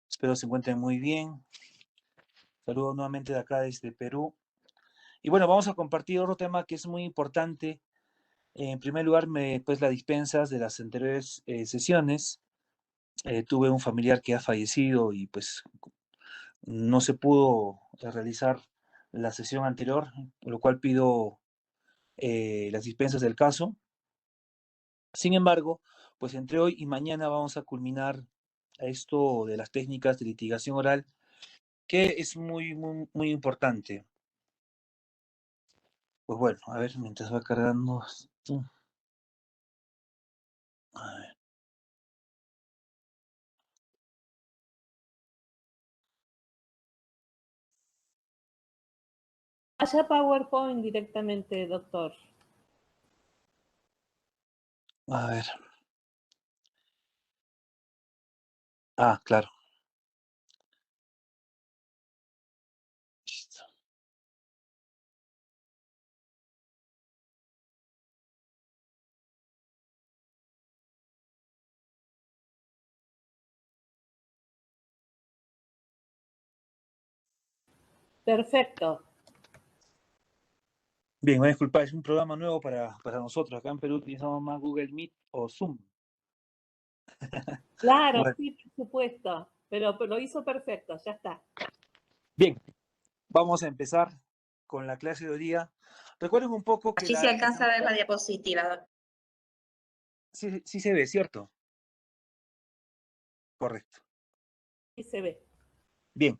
Espero se encuentren muy bien. Saludos nuevamente de acá desde Perú. Y bueno, vamos a compartir otro tema que es muy importante. En primer lugar, pues las dispensas de las anteriores sesiones. Tuve un familiar que ha fallecido y pues no se pudo realizar la sesión anterior, por lo cual pido las dispensas del caso. Sin embargo, pues entre hoy y mañana vamos a culminar esto de las técnicas de litigación oral, que es muy importante. Pues bueno, a ver, mientras va cargando esto. A ver. Vaya PowerPoint directamente, doctor. A ver. Ah, claro. Listo. Perfecto. Bien, me disculpa, es un programa nuevo para nosotros. Acá en Perú utilizamos más Google Meet o Zoom. Claro, Bueno, sí, por supuesto. Pero lo hizo perfecto, ya está. bien, vamos a empezar con la clase de hoy día. Recuerden un poco que Allí se alcanza a ver la diapositiva. sí se ve, ¿cierto? Correcto. Sí se ve. Bien,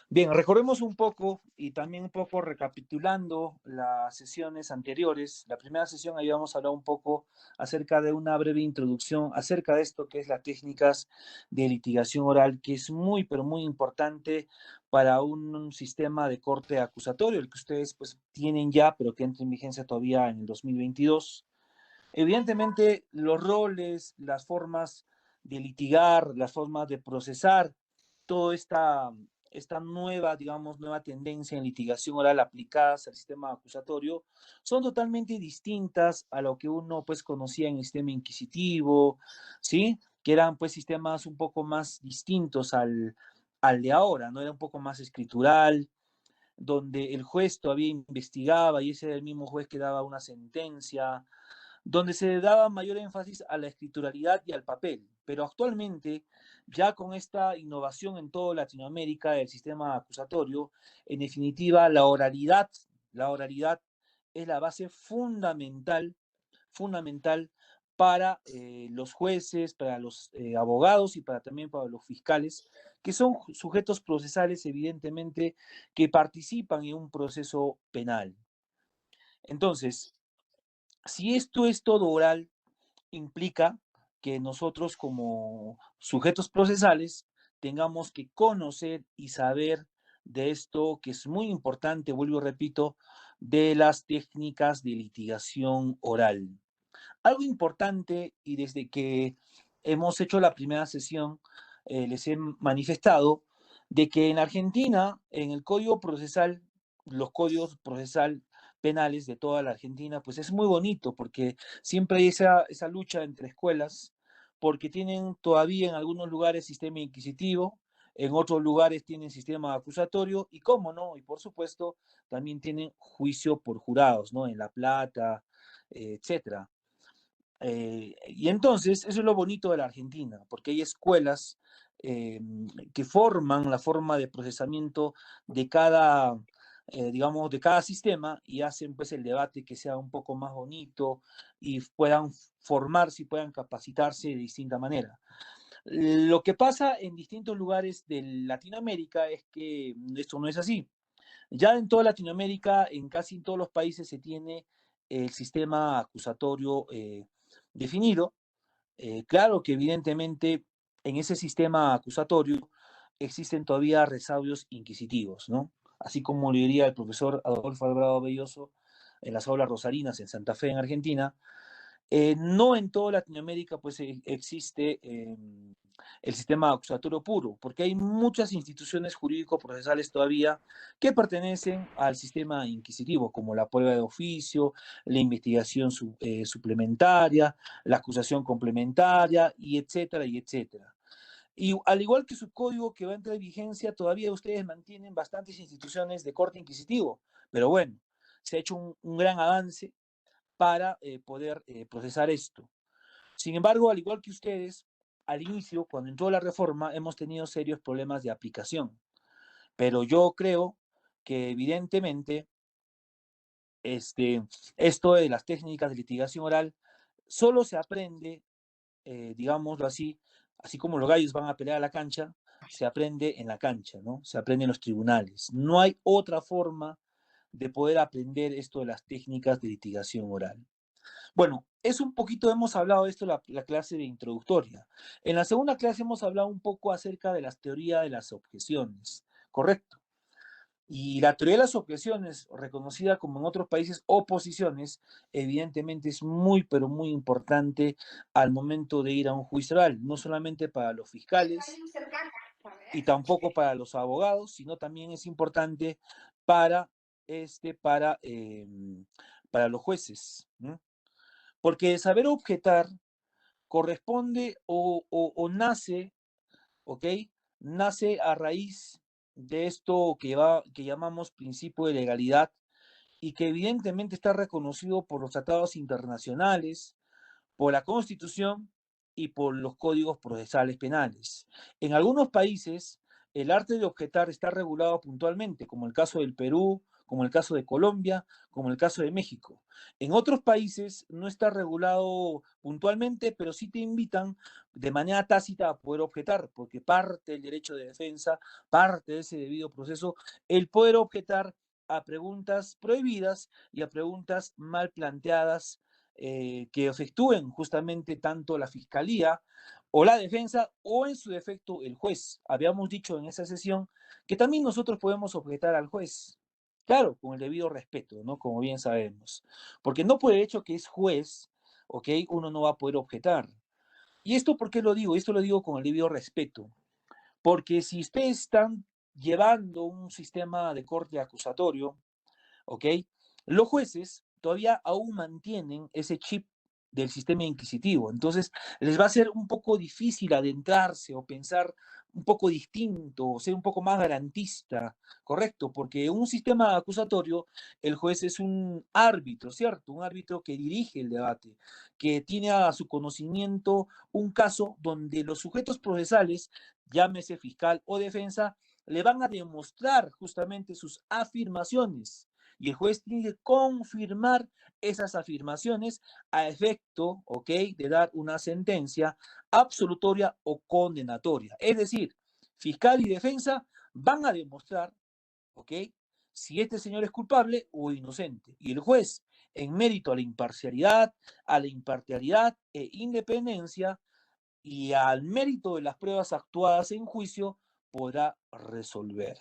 bien, recordemos un poco y también un poco recapitulando las sesiones anteriores. La primera sesión habíamos hablado un poco acerca de una breve introducción acerca de esto que es las técnicas de litigación oral, que es muy, pero muy importante para un sistema de corte acusatorio, el que ustedes pues tienen ya, pero que entra en vigencia todavía en el 2022. Evidentemente, los roles, las formas de litigar, las formas de procesar, toda esta nueva, digamos, nueva tendencia en litigación oral aplicadas al sistema acusatorio son totalmente distintas a lo que uno pues conocía en el sistema inquisitivo, ¿sí? Que eran pues sistemas un poco más distintos al de ahora, ¿no? Era un poco más escritural, donde el juez todavía investigaba y ese era el mismo juez que daba una sentencia, donde se daba mayor énfasis a la escrituralidad y al papel. Pero actualmente, ya con esta innovación en toda Latinoamérica del sistema acusatorio, en definitiva, la oralidad es la base fundamental para los jueces, para los abogados y también para los fiscales, que son sujetos procesales, evidentemente, que participan en un proceso penal. Entonces, si esto es todo oral, implica que nosotros como sujetos procesales tengamos que conocer y saber de esto que es muy importante, vuelvo y repito, de las técnicas de litigación oral. Algo importante, y desde que hemos hecho la primera sesión, les he manifestado de que en Argentina, en el Código Procesal, los códigos procesal penales de toda la Argentina, pues es muy bonito porque siempre hay esa lucha entre escuelas, porque tienen todavía en algunos lugares sistema inquisitivo, en otros lugares tienen sistema acusatorio y cómo no, y por supuesto también tienen juicio por jurados, ¿no? En La Plata, etcétera. Y entonces, eso es lo bonito de la Argentina, porque hay escuelas que forman la forma de procesamiento de cada, digamos, de cada sistema y hacen pues el debate que sea un poco más bonito y puedan formarse y puedan capacitarse de distinta manera. Lo que pasa en distintos lugares de Latinoamérica es que esto no es así. Ya en toda Latinoamérica, en casi todos los países se tiene el sistema acusatorio definido. Claro que evidentemente en ese sistema acusatorio existen todavía resabios inquisitivos, ¿no? Así como lo diría el profesor Adolfo Alvarado Belloso en las aulas rosarinas en Santa Fe, en Argentina. No en toda Latinoamérica pues existe el sistema acusatorio puro, porque hay muchas instituciones jurídico-procesales todavía que pertenecen al sistema inquisitivo, como la prueba de oficio, la investigación suplementaria, la acusación complementaria, y etcétera, y etcétera. Y al igual que su código que va a entrar en vigencia, todavía ustedes mantienen bastantes instituciones de corte inquisitivo. Pero bueno, se ha hecho un gran avance para poder procesar esto. Sin embargo, al igual que ustedes, al inicio, cuando entró la reforma, hemos tenido serios problemas de aplicación. Pero yo creo que evidentemente esto de las técnicas de litigación oral solo se aprende, digámoslo así, así como los gallos van a pelear a la cancha, se aprende en la cancha, ¿no? Se aprende en los tribunales. No hay otra forma de poder aprender esto de las técnicas de litigación oral. Bueno, es un poquito, hemos hablado de esto en la clase de introductoria. En la segunda clase hemos hablado un poco acerca de las teorías de las objeciones, ¿correcto? Y la teoría de las objeciones, reconocida como en otros países oposiciones, evidentemente es muy, pero muy importante al momento de ir a un juicio oral, no solamente para los fiscales y tampoco para los abogados, sino también es importante para, para los jueces, ¿no? Porque saber objetar corresponde o nace, ¿ok? Nace a raíz de esto que llamamos principio de legalidad y que evidentemente está reconocido por los tratados internacionales, por la Constitución y por los códigos procesales penales. En algunos países, el arte de objetar está regulado puntualmente, como el caso del Perú, como el caso de Colombia, como el caso de México. En otros países no está regulado puntualmente, pero sí te invitan de manera tácita a poder objetar, porque parte del derecho de defensa, parte de ese debido proceso, el poder objetar a preguntas prohibidas y a preguntas mal planteadas que efectúen justamente tanto la fiscalía o la defensa o en su defecto el juez. Habíamos dicho en esa sesión que también nosotros podemos objetar al juez. Claro, con el debido respeto, ¿no? Como bien sabemos. Porque no por el hecho que es juez, ¿ok? Uno no va a poder objetar. ¿Y esto por qué lo digo? Esto lo digo con el debido respeto. Porque si ustedes están llevando un sistema de corte acusatorio, ¿ok? Los jueces todavía aún mantienen ese chip del sistema inquisitivo, entonces les va a ser un poco difícil adentrarse o pensar un poco distinto, o ser un poco más garantista, ¿correcto? Porque un sistema acusatorio, el juez es un árbitro, ¿cierto? Un árbitro que dirige el debate, que tiene a su conocimiento un caso donde los sujetos procesales, llámese fiscal o defensa, le van a demostrar justamente sus afirmaciones y el juez tiene que confirmar esas afirmaciones a efecto, ¿ok?, de dar una sentencia absolutoria o condenatoria. Es decir, fiscal y defensa van a demostrar, ¿ok?, si este señor es culpable o inocente. Y el juez, en mérito a la imparcialidad e independencia y al mérito de las pruebas actuadas en juicio, podrá resolver.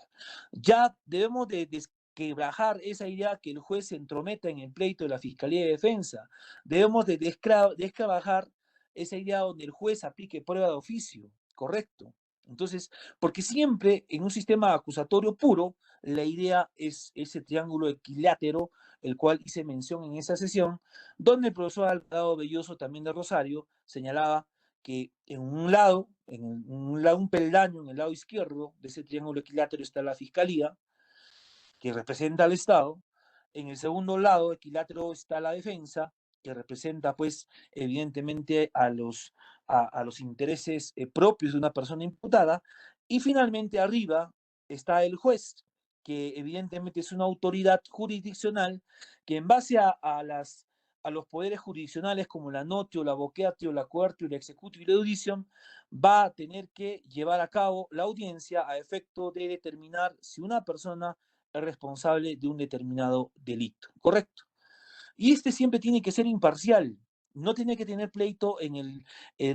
Ya debemos de desquebrajar esa idea que el juez se entrometa en el pleito de la Fiscalía de Defensa. Debemos de desquebrajar esa idea donde el juez aplique prueba de oficio, correcto. Entonces, porque siempre en un sistema acusatorio puro, la idea es ese triángulo equilátero, el cual hice mención en esa sesión, donde el profesor Alvarado Belloso, también de Rosario, señalaba que en un lado, un peldaño en el lado izquierdo de ese triángulo equilátero está la fiscalía, que representa al Estado. En el segundo lado equilátero está la defensa, que representa, pues, evidentemente a los intereses propios de una persona imputada. Y finalmente arriba está el juez, que evidentemente es una autoridad jurisdiccional que en base a los poderes jurisdiccionales como la notio, la voceatio, la coertio, la executio y la erudición, va a tener que llevar a cabo la audiencia a efecto de determinar si una persona es responsable de un determinado delito, ¿correcto? Y este siempre tiene que ser imparcial, no tiene que tener pleito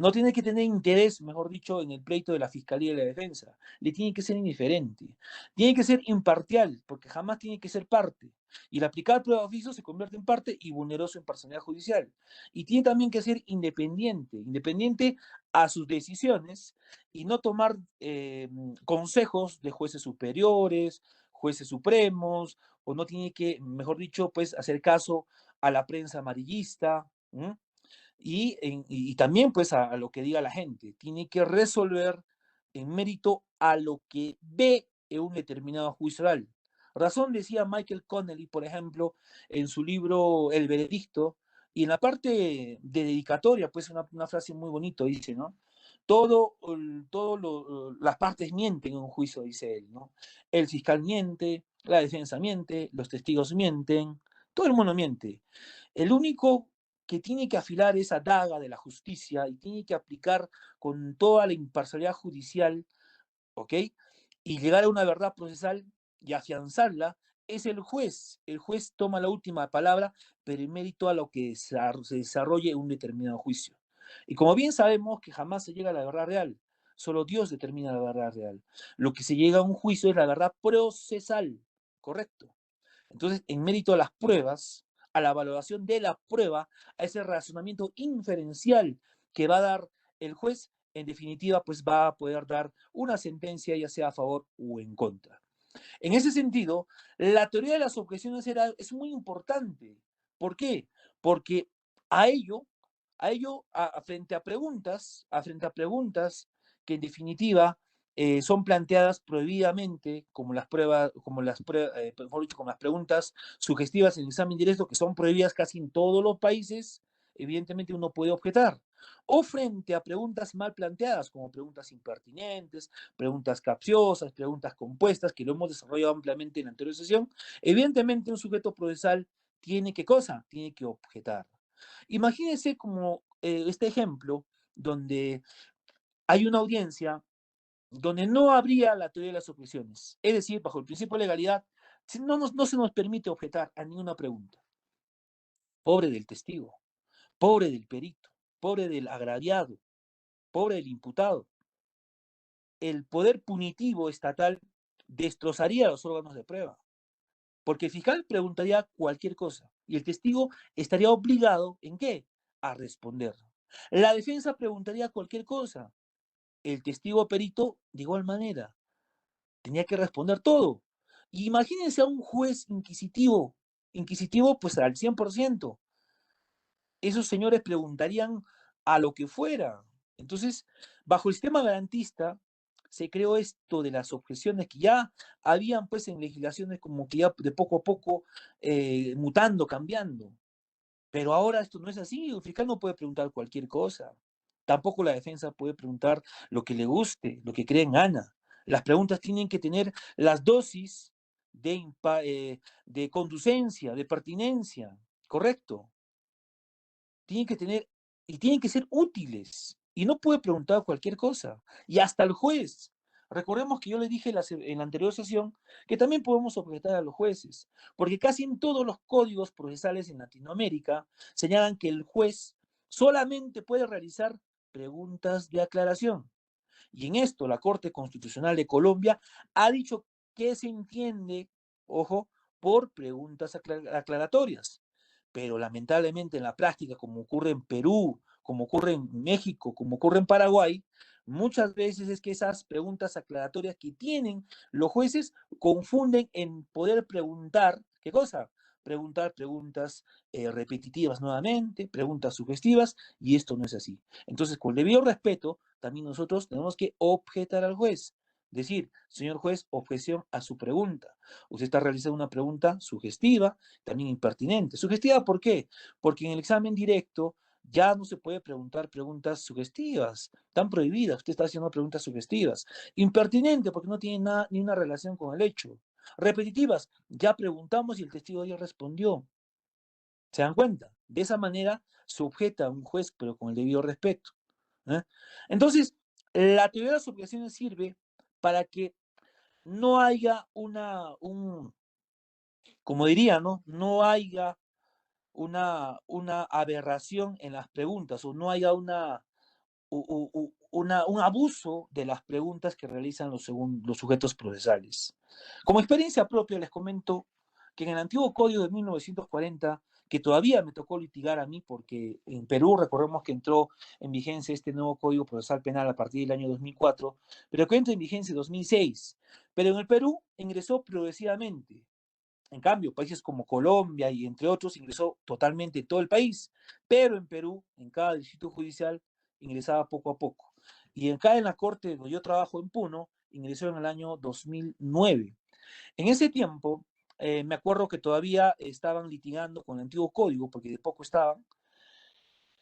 no tiene que tener interés, mejor dicho, en el pleito de la Fiscalía y la Defensa, le tiene que ser indiferente, tiene que ser imparcial, porque jamás tiene que ser parte, y el aplicar prueba de oficio se convierte en parte y vulneró su imparcialidad judicial, y tiene también que ser independiente a sus decisiones, y no tomar consejos de jueces superiores, jueces supremos, o no tiene que, mejor dicho, pues hacer caso a la prensa amarillista, y también pues a lo que diga la gente. Tiene que resolver en mérito a lo que ve en un determinado juicio oral. Razón decía Michael Connelly, por ejemplo, en su libro El Veredicto, y en la parte de dedicatoria, pues una frase muy bonita, dice, ¿no? Las partes mienten en un juicio, dice él, ¿no? El fiscal miente, la defensa miente, los testigos mienten, todo el mundo miente. El único que tiene que afilar esa daga de la justicia y tiene que aplicar con toda la imparcialidad judicial, ¿ok? Y llegar a una verdad procesal y afianzarla, es el juez. El juez toma la última palabra, pero en mérito a lo que se desarrolle un determinado juicio. Y como bien sabemos que jamás se llega a la verdad real, solo Dios determina la verdad real. Lo que se llega a un juicio es la verdad procesal, ¿correcto? Entonces, en mérito a las pruebas, a la valoración de la prueba, a ese razonamiento inferencial que va a dar el juez, en definitiva, pues va a poder dar una sentencia, ya sea a favor o en contra. En ese sentido, la teoría de las objeciones es muy importante. ¿Por qué? Porque a ello, frente a preguntas que en definitiva son planteadas prohibidamente, como las pruebas, mejor dicho, como las preguntas sugestivas en el examen directo, que son prohibidas casi en todos los países, evidentemente uno puede objetar. O frente a preguntas mal planteadas, como preguntas impertinentes, preguntas capciosas, preguntas compuestas, que lo hemos desarrollado ampliamente en la anterior sesión, evidentemente un sujeto procesal tiene que cosa, tiene que objetar. Imagínense como este ejemplo donde hay una audiencia donde no habría la teoría de las objeciones, es decir, bajo el principio de legalidad, no se nos permite objetar a ninguna pregunta. Pobre del testigo, pobre del perito, pobre del agraviado, pobre del imputado. El poder punitivo estatal destrozaría los órganos de prueba, porque el fiscal preguntaría cualquier cosa y el testigo estaría obligado, ¿en qué? A responder. La defensa preguntaría cualquier cosa, el testigo perito de igual manera, tenía que responder todo. Y imagínense a un juez inquisitivo pues al 100%. Esos señores preguntarían a lo que fuera. Entonces, bajo el sistema garantista, se creó esto de las objeciones que ya habían pues en legislaciones como que ya de poco a poco mutando, cambiando. Pero ahora esto no es así, el fiscal no puede preguntar cualquier cosa. Tampoco la defensa puede preguntar lo que le guste, lo que cree en gana. Las preguntas tienen que tener las dosis de conducencia, de pertinencia, ¿correcto? Tienen que tener y tienen que ser útiles y no puede preguntar cualquier cosa. Y hasta el juez. Recordemos que yo le dije en la anterior sesión que también podemos objetar a los jueces, porque casi en todos los códigos procesales en Latinoamérica señalan que el juez solamente puede realizar preguntas de aclaración. Y en esto la Corte Constitucional de Colombia ha dicho que se entiende, ojo, por preguntas aclaratorias. Pero lamentablemente en la práctica, como ocurre en Perú, como ocurre en México, como ocurre en Paraguay, muchas veces es que esas preguntas aclaratorias que tienen los jueces confunden en poder preguntar, ¿qué cosa? Preguntar preguntas repetitivas nuevamente, preguntas sugestivas, y esto no es así. Entonces, con debido respeto, también nosotros tenemos que objetar al juez. Decir, señor juez, objeción a su pregunta. Usted está realizando una pregunta sugestiva, también impertinente. ¿Sugestiva por qué? Porque en el examen directo ya no se puede preguntar preguntas sugestivas, están prohibidas. Usted está haciendo preguntas sugestivas. Impertinente porque no tiene nada, ni una relación con el hecho. Repetitivas, ya preguntamos y el testigo ya respondió. ¿Se dan cuenta? De esa manera se objeta a un juez, pero con el debido respeto. ¿Eh? Entonces, la teoría de las objeciones sirve para que no haya como diría, ¿no? No haya una aberración en las preguntas o no haya un abuso de las preguntas que realizan los sujetos procesales. Como experiencia propia les comento que en el antiguo código de 1940, que todavía me tocó litigar a mí porque en Perú recordemos que entró en vigencia este nuevo código procesal penal a partir del año 2004, pero que entra en vigencia en 2006. Pero en el Perú ingresó progresivamente. En cambio, países como Colombia y entre otros ingresó totalmente todo el país, pero en Perú, en cada distrito judicial, ingresaba poco a poco. Y acá en la corte donde yo trabajo en Puno, ingresó en el año 2009. En ese tiempo, me acuerdo que todavía estaban litigando con el antiguo código, porque de poco estaban,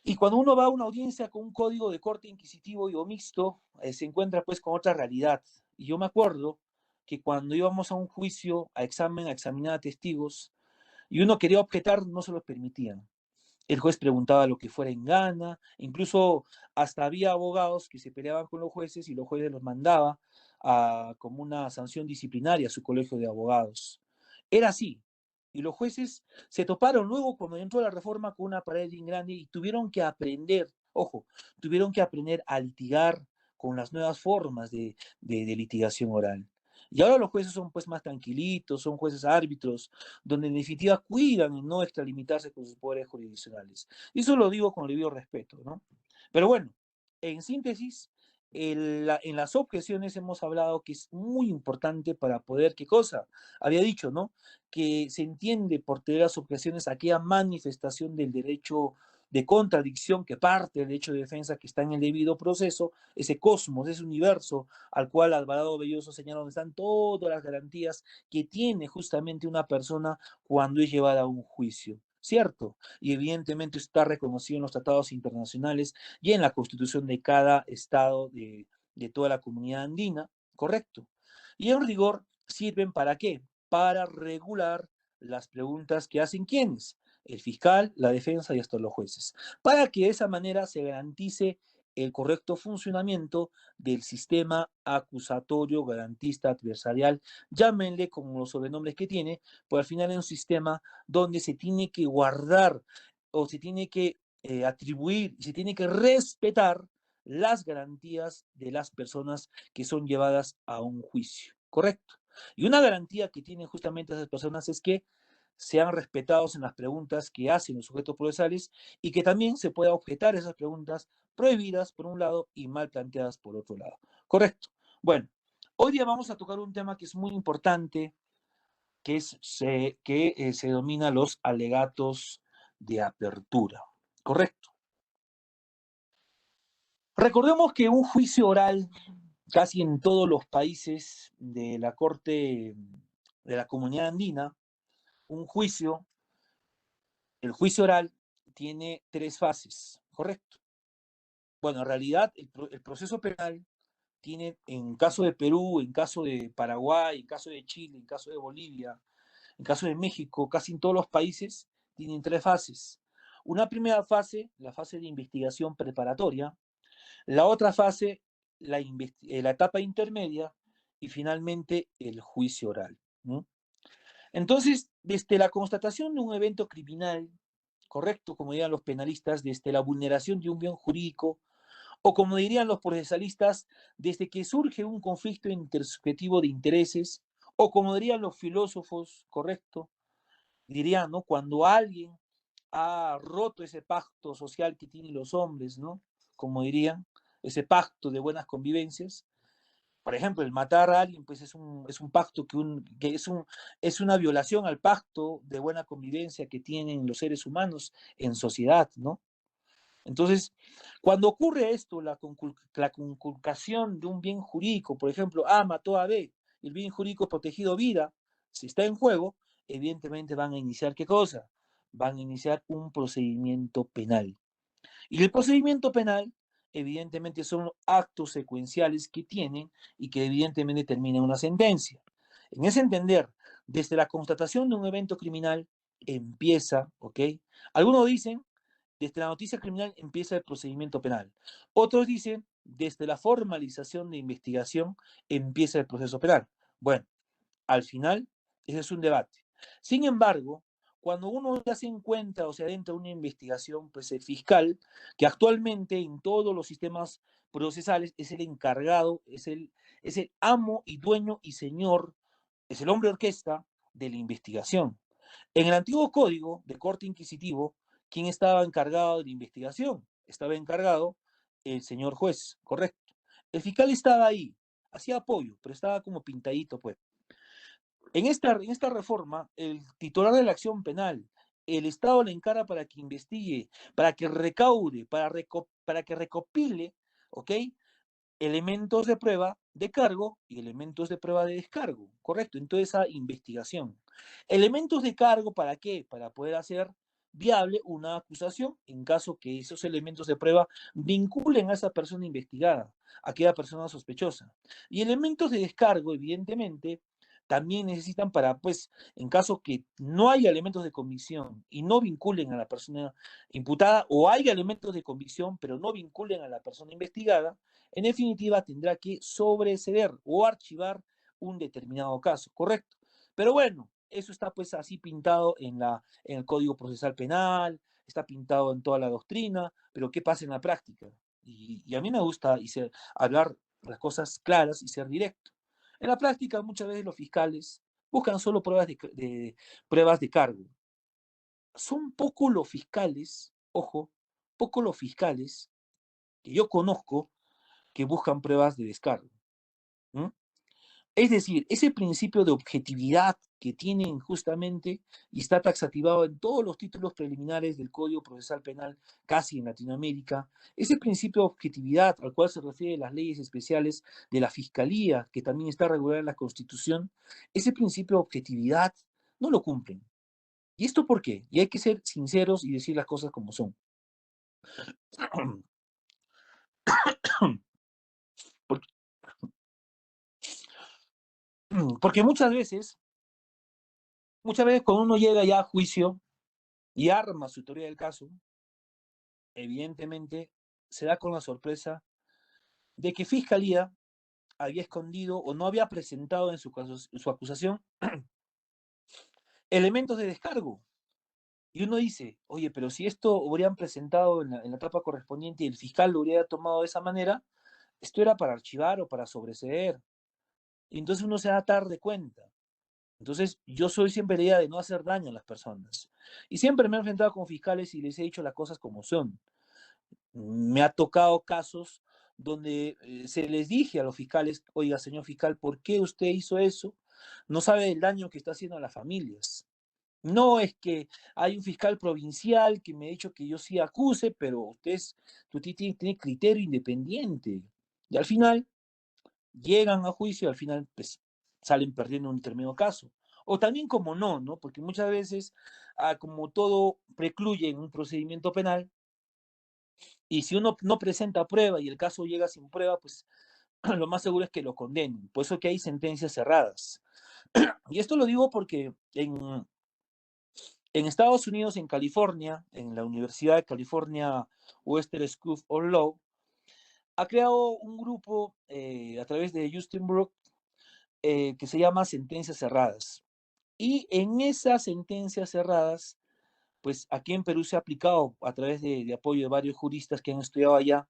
y cuando uno va a una audiencia con un código de corte inquisitivo y o mixto, se encuentra pues con otra realidad. Y yo me acuerdo que cuando íbamos a un juicio, a examinar a testigos, y uno quería objetar, no se lo permitían. El juez preguntaba lo que fuera en gana, incluso hasta había abogados que se peleaban con los jueces y los jueces los mandaba como una sanción disciplinaria a su colegio de abogados. Era así. Y los jueces se toparon luego cuando entró la reforma con una pared bien grande y tuvieron que aprender, ojo, tuvieron que aprender a litigar con las nuevas formas de litigación oral. Y ahora los jueces son pues más tranquilitos, son jueces árbitros, donde en definitiva cuidan en no extralimitarse con sus poderes jurisdiccionales. Y eso lo digo con el debido respeto, ¿no? Pero bueno, en síntesis, en las objeciones hemos hablado que es muy importante para poder, ¿qué cosa? Había dicho, ¿no? Que se entiende por tener las objeciones aquella manifestación del derecho de contradicción que parte del derecho de defensa que está en el debido proceso, ese cosmos, ese universo al cual Alvarado Belloso señala donde están todas las garantías que tiene justamente una persona cuando es llevada a un juicio, ¿cierto? Y evidentemente está reconocido en los tratados internacionales y en la constitución de cada estado de toda la comunidad andina, ¿correcto? Y en rigor sirven para qué? Para regular las preguntas que hacen quienes, el fiscal, la defensa y hasta los jueces, para que de esa manera se garantice el correcto funcionamiento del sistema acusatorio, garantista, adversarial, llámenle como los sobrenombres que tiene, pues al final es un sistema donde se tiene que guardar o se tiene que atribuir y se tiene que respetar las garantías de las personas que son llevadas a un juicio, ¿correcto? Y una garantía que tienen justamente esas personas es que sean respetados en las preguntas que hacen los sujetos procesales y que también se pueda objetar esas preguntas prohibidas por un lado y mal planteadas por otro lado. Correcto. Bueno, hoy día vamos a tocar un tema que es muy importante, que se denomina los alegatos de apertura. Correcto. Recordemos que un juicio oral, casi en todos los países de la Corte de la Comunidad Andina, un juicio, el juicio oral tiene tres fases, ¿correcto? Bueno, en realidad el proceso penal tiene, en caso de Perú, en caso de Paraguay, en caso de Chile, en caso de Bolivia, en caso de México, casi en todos los países, tienen tres fases. Una primera fase, la fase de investigación preparatoria, la otra fase, la etapa intermedia y finalmente el juicio oral, ¿no? Entonces, desde la constatación de un evento criminal, correcto, como dirían los penalistas, desde la vulneración de un bien jurídico, o como dirían los procesalistas, desde que surge un conflicto intersubjetivo de intereses, o como dirían los filósofos, correcto, dirían, ¿no? Cuando alguien ha roto ese pacto social que tienen los hombres, ¿no? Como dirían, ese pacto de buenas convivencias. Por ejemplo, el matar a alguien, pues es un pacto es una violación al pacto de buena convivencia que tienen los seres humanos en sociedad, ¿no? Entonces, cuando ocurre esto, la conculcación de un bien jurídico, por ejemplo, A mató a B, el bien jurídico protegido vida, si está en juego, evidentemente van a iniciar ¿qué cosa? Van a iniciar un procedimiento penal. Y el procedimiento penal, evidentemente, son actos secuenciales que tienen y que evidentemente terminan una sentencia. En ese entender, desde la constatación de un evento criminal empieza, ¿ok? Algunos dicen, desde la noticia criminal empieza el procedimiento penal. Otros dicen, desde la formalización de investigación empieza el proceso penal. Bueno, al final, ese es un debate. Sin embargo, cuando uno ya se encuentra o se adentra en una investigación, pues el fiscal, que actualmente en todos los sistemas procesales es el encargado, es el amo y dueño y señor, es el hombre orquesta de la investigación. En el antiguo código de corte inquisitivo, ¿quién estaba encargado de la investigación? Estaba encargado el señor juez, correcto. El fiscal estaba ahí, hacía apoyo, pero estaba como pintadito, pues. En esta reforma, el titular de la acción penal, el Estado le encara para que investigue, para que recaude, para que recopile, ¿ok? elementos de prueba de cargo y elementos de prueba de descargo, correcto, en toda esa investigación. Elementos de cargo, ¿para qué? Para poder hacer viable una acusación en caso que esos elementos de prueba vinculen a esa persona investigada, a aquella persona sospechosa. Y elementos de descargo, evidentemente, también necesitan para, pues, en caso que no haya elementos de convicción y no vinculen a la persona imputada, o haya elementos de convicción pero no vinculen a la persona investigada, en definitiva tendrá que sobreseer o archivar un determinado caso, ¿correcto? Pero bueno, eso está pues así pintado en el Código Procesal Penal, está pintado en toda la doctrina, pero ¿qué pasa en la práctica? Y a mí me gusta hablar las cosas claras y ser directo. En la práctica muchas veces los fiscales buscan solo pruebas de cargo. Son pocos los fiscales, ojo, pocos los fiscales que yo conozco que buscan pruebas de descargo. ¿Mm? Es decir, ese principio de objetividad que tienen justamente y está taxativado en todos los títulos preliminares del Código Procesal Penal, casi en Latinoamérica, ese principio de objetividad al cual se refieren las leyes especiales de la Fiscalía, que también está regulada en la Constitución, ese principio de objetividad no lo cumplen. ¿Y esto por qué? Y hay que ser sinceros y decir las cosas como son. Porque, porque muchas veces cuando uno llega ya a juicio y arma su teoría del caso, evidentemente se da con la sorpresa de que Fiscalía había escondido o no había presentado en su acusación elementos de descargo. Y uno dice, oye, pero si esto hubieran presentado en la etapa correspondiente y el fiscal lo hubiera tomado de esa manera, esto era para archivar o para sobreseer. Y entonces uno se da tarde cuenta. Entonces, yo soy siempre la idea de no hacer daño a las personas. Y siempre me he enfrentado con fiscales y les he dicho las cosas como son. Me ha tocado casos donde se les dije a los fiscales, oiga, señor fiscal, ¿por qué usted hizo eso? No sabe el daño que está haciendo a las familias. No es que hay un fiscal provincial que me ha dicho que yo sí acuse, pero usted tiene criterio independiente. Y al final llegan a juicio, al final pues, salen perdiendo un determinado caso. O también como no, ¿no? Porque muchas veces, como todo precluye en un procedimiento penal, y si uno no presenta prueba y el caso llega sin prueba, pues lo más seguro es que lo condenen. Por eso que hay sentencias cerradas. Y esto lo digo porque en Estados Unidos, en California, en la Universidad de California Western School of Law, ha creado un grupo a través de Justin Brook que se llama Sentencias Cerradas. Y en esas sentencias cerradas, pues aquí en Perú se ha aplicado a través de apoyo de varios juristas que han estudiado allá,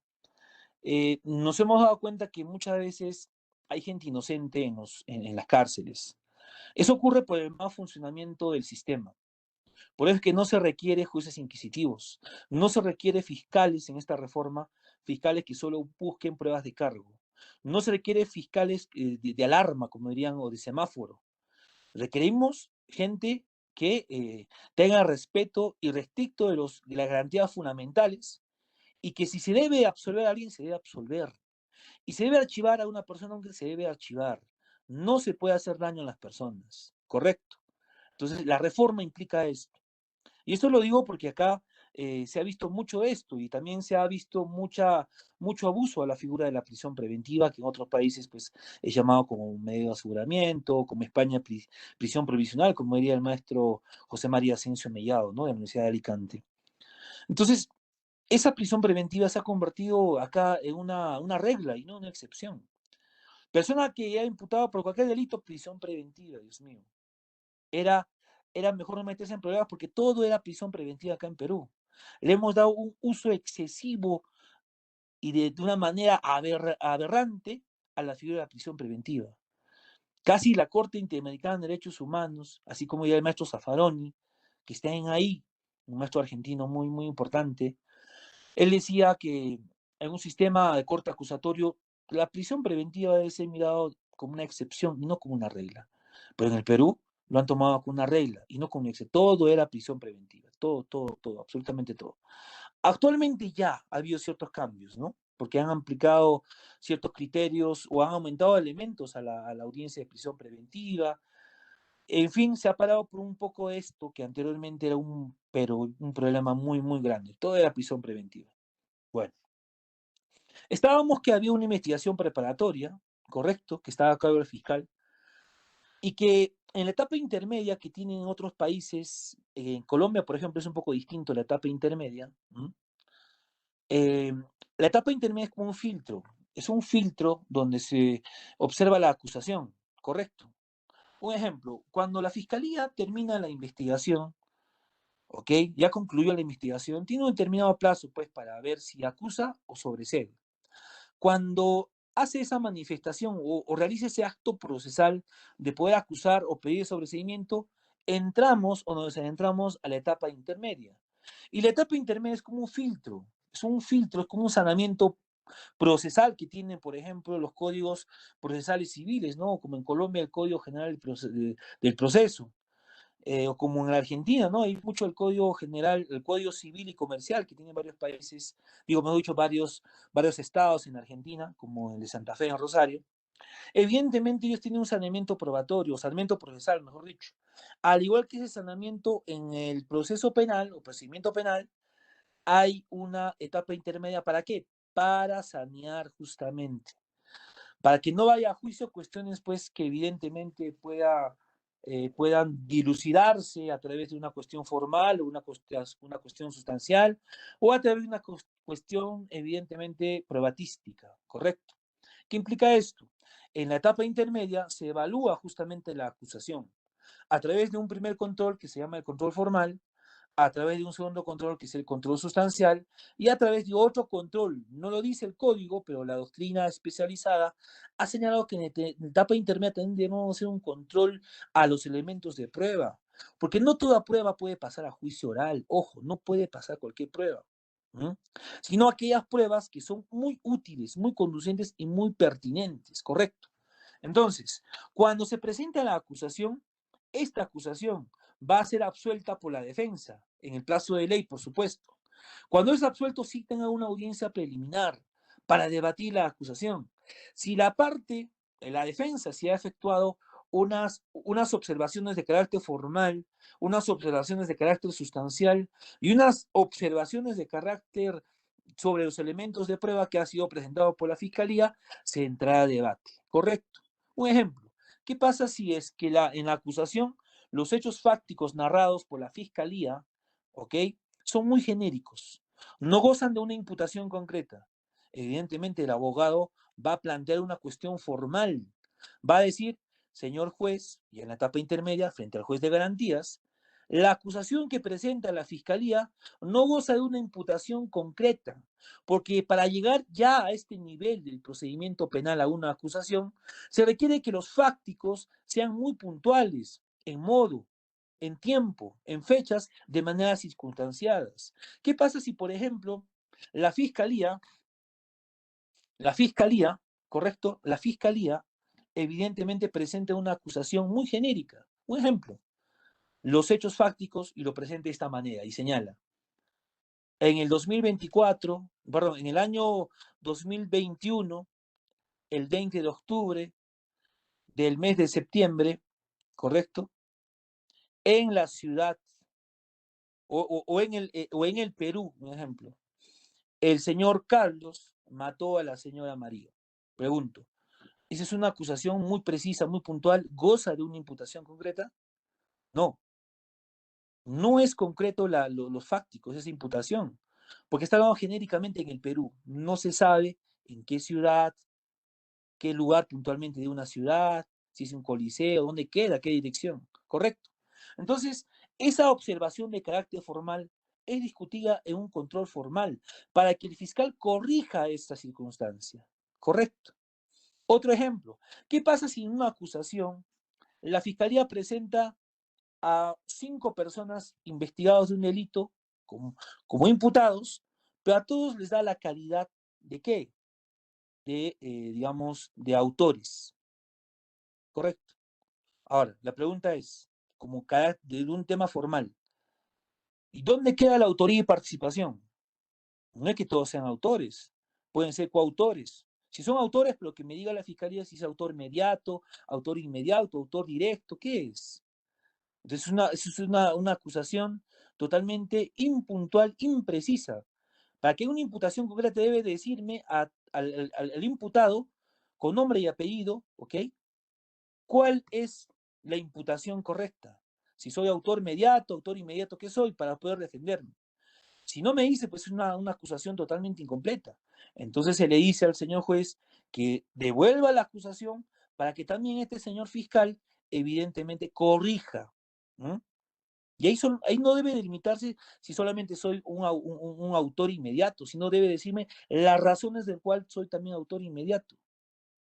nos hemos dado cuenta que muchas veces hay gente inocente en las cárceles. Eso ocurre por el mal funcionamiento del sistema. Por eso es que no se requiere jueces inquisitivos, no se requiere fiscales en esta reforma, fiscales que solo busquen pruebas de cargo. No se requiere fiscales de alarma, como dirían, o de semáforo. Requerimos gente que tenga respeto irrestricto de las garantías fundamentales y que si se debe absolver a alguien, se debe absolver. Y se debe archivar a una persona, aunque se debe archivar. No se puede hacer daño a las personas, ¿correcto? Entonces, la reforma implica esto. Y esto lo digo porque acá se ha visto mucho esto y también se ha visto mucho abuso a la figura de la prisión preventiva, que en otros países pues, es llamado como medio de aseguramiento, como España prisión provisional, como diría el maestro José María Asensio Mellado, ¿no? De la Universidad de Alicante. Entonces, esa prisión preventiva se ha convertido acá en una regla y no una excepción. Persona que ya imputada por cualquier delito, prisión preventiva, Dios mío. Era, era mejor no meterse en problemas porque todo era prisión preventiva acá en Perú. Le hemos dado un uso excesivo y de una manera aberrante a la figura de la prisión preventiva. Casi la Corte Interamericana de Derechos Humanos, así como ya el maestro Zaffaroni, que están ahí, un maestro argentino muy, muy importante, él decía que en un sistema de corte acusatorio, la prisión preventiva debe ser mirado como una excepción y no como una regla. Pero en el Perú lo han tomado como una regla y no como una excepción. Todo era prisión preventiva, todo, absolutamente todo. Actualmente ya ha habido ciertos cambios, ¿no? porque han aplicado ciertos criterios o han aumentado elementos a la audiencia de prisión preventiva. En fin, se ha parado por un poco esto que anteriormente era un problema muy, muy grande. Todo era prisión preventiva. Bueno, estábamos que había una investigación preparatoria, correcto, que estaba a cargo del fiscal, y que en la etapa intermedia que tienen otros países, en Colombia, por ejemplo, es un poco distinto la etapa intermedia. La etapa intermedia es como un filtro, es un filtro donde se observa la acusación, correcto. Un ejemplo, cuando la fiscalía termina la investigación, ¿ok? Ya concluyó la investigación, tiene un determinado plazo, pues, para ver si acusa o sobresee. Cuando hace esa manifestación o realiza ese acto procesal de poder acusar o pedir sobreseimiento, entramos o nos adentramos a la etapa intermedia. Y la etapa intermedia es como un filtro, es como un saneamiento procesal que tienen, por ejemplo, los códigos procesales civiles, ¿no? Como en Colombia el Código General del Proceso. O como en la Argentina, ¿no? Hay mucho el Código General, el Código Civil y Comercial que tiene varios países, digo, me he dicho varios estados en Argentina, como el de Santa Fe, en Rosario. Evidentemente ellos tienen un saneamiento probatorio, o saneamiento procesal, mejor dicho. Al igual que ese saneamiento en el proceso penal o procedimiento penal, hay una etapa intermedia, ¿para qué? Para sanear justamente, para que no vaya a juicio cuestiones pues que evidentemente puedan dilucidarse a través de una cuestión formal o una cuestión sustancial o a través de una cuestión evidentemente probatística, ¿correcto? ¿Qué implica esto? En la etapa intermedia se evalúa justamente la acusación a través de un primer control que se llama el control formal, a través de un segundo control que es el control sustancial y a través de otro control. No lo dice el código, pero la doctrina especializada ha señalado que en etapa intermedia también debemos hacer un control a los elementos de prueba, porque no toda prueba puede pasar a juicio oral. Ojo, no puede pasar cualquier prueba. Sino aquellas pruebas que son muy útiles, muy conducentes y muy pertinentes, ¿correcto? Entonces, cuando se presenta la acusación, esta acusación va a ser absuelta por la defensa, en el plazo de ley, por supuesto. Cuando es absuelto, sí tenga una audiencia preliminar para debatir la acusación. Si la parte, la defensa, si ha efectuado unas observaciones de carácter formal, unas observaciones de carácter sustancial y unas observaciones de carácter sobre los elementos de prueba que ha sido presentado por la Fiscalía, se entrará a debate. ¿Correcto? Un ejemplo. ¿Qué pasa si es que en la acusación los hechos fácticos narrados por la Fiscalía, ¿ok?, son muy genéricos, no gozan de una imputación concreta? Evidentemente el abogado va a plantear una cuestión formal, va a decir, señor juez, y en la etapa intermedia, frente al juez de garantías, la acusación que presenta la Fiscalía no goza de una imputación concreta, porque para llegar ya a este nivel del procedimiento penal a una acusación, se requiere que los fácticos sean muy puntuales, en modo, en tiempo, en fechas, de manera circunstanciadas. ¿Qué pasa si, por ejemplo, la Fiscalía, correcto, la Fiscalía evidentemente presenta una acusación muy genérica? Un ejemplo, los hechos fácticos y lo presenta de esta manera y señala, en el 2024, perdón, en el año 2021, el 20 de octubre del mes de septiembre, ¿correcto? En la ciudad o en el Perú, un ejemplo, el señor Carlos mató a la señora María. Pregunto, ¿esa es una acusación muy precisa, muy puntual? ¿Goza de una imputación concreta? No, no es concreto los fácticos, esa imputación, porque está hablando genéricamente en el Perú. No se sabe en qué ciudad, qué lugar puntualmente de una ciudad, si es un coliseo, dónde queda, qué dirección, ¿correcto? Entonces, esa observación de carácter formal es discutida en un control formal para que el fiscal corrija esta circunstancia, ¿correcto? Otro ejemplo, ¿qué pasa si en una acusación la fiscalía presenta a 5 personas investigadas de un delito como imputados, pero a todos les da la calidad de qué? Digamos, de autores, ¿correcto? Ahora, la pregunta es, como de un tema formal, ¿y dónde queda la autoría y participación? No es que todos sean autores, pueden ser coautores. Si son autores, pero que me diga la fiscalía si es autor inmediato, autor directo, ¿qué es? Entonces es una acusación totalmente impuntual, imprecisa. Para que una imputación concreta debe decirme al imputado, con nombre y apellido, ¿ok? ¿Cuál es la imputación correcta? Si soy autor inmediato, ¿qué soy? Para poder defenderme. Si no me dice, pues es una acusación totalmente incompleta. Entonces se le dice al señor juez que devuelva la acusación para que también este señor fiscal evidentemente corrija. ¿No? Y ahí no debe delimitarse si solamente soy un autor inmediato, sino debe decirme las razones del cual soy también autor inmediato.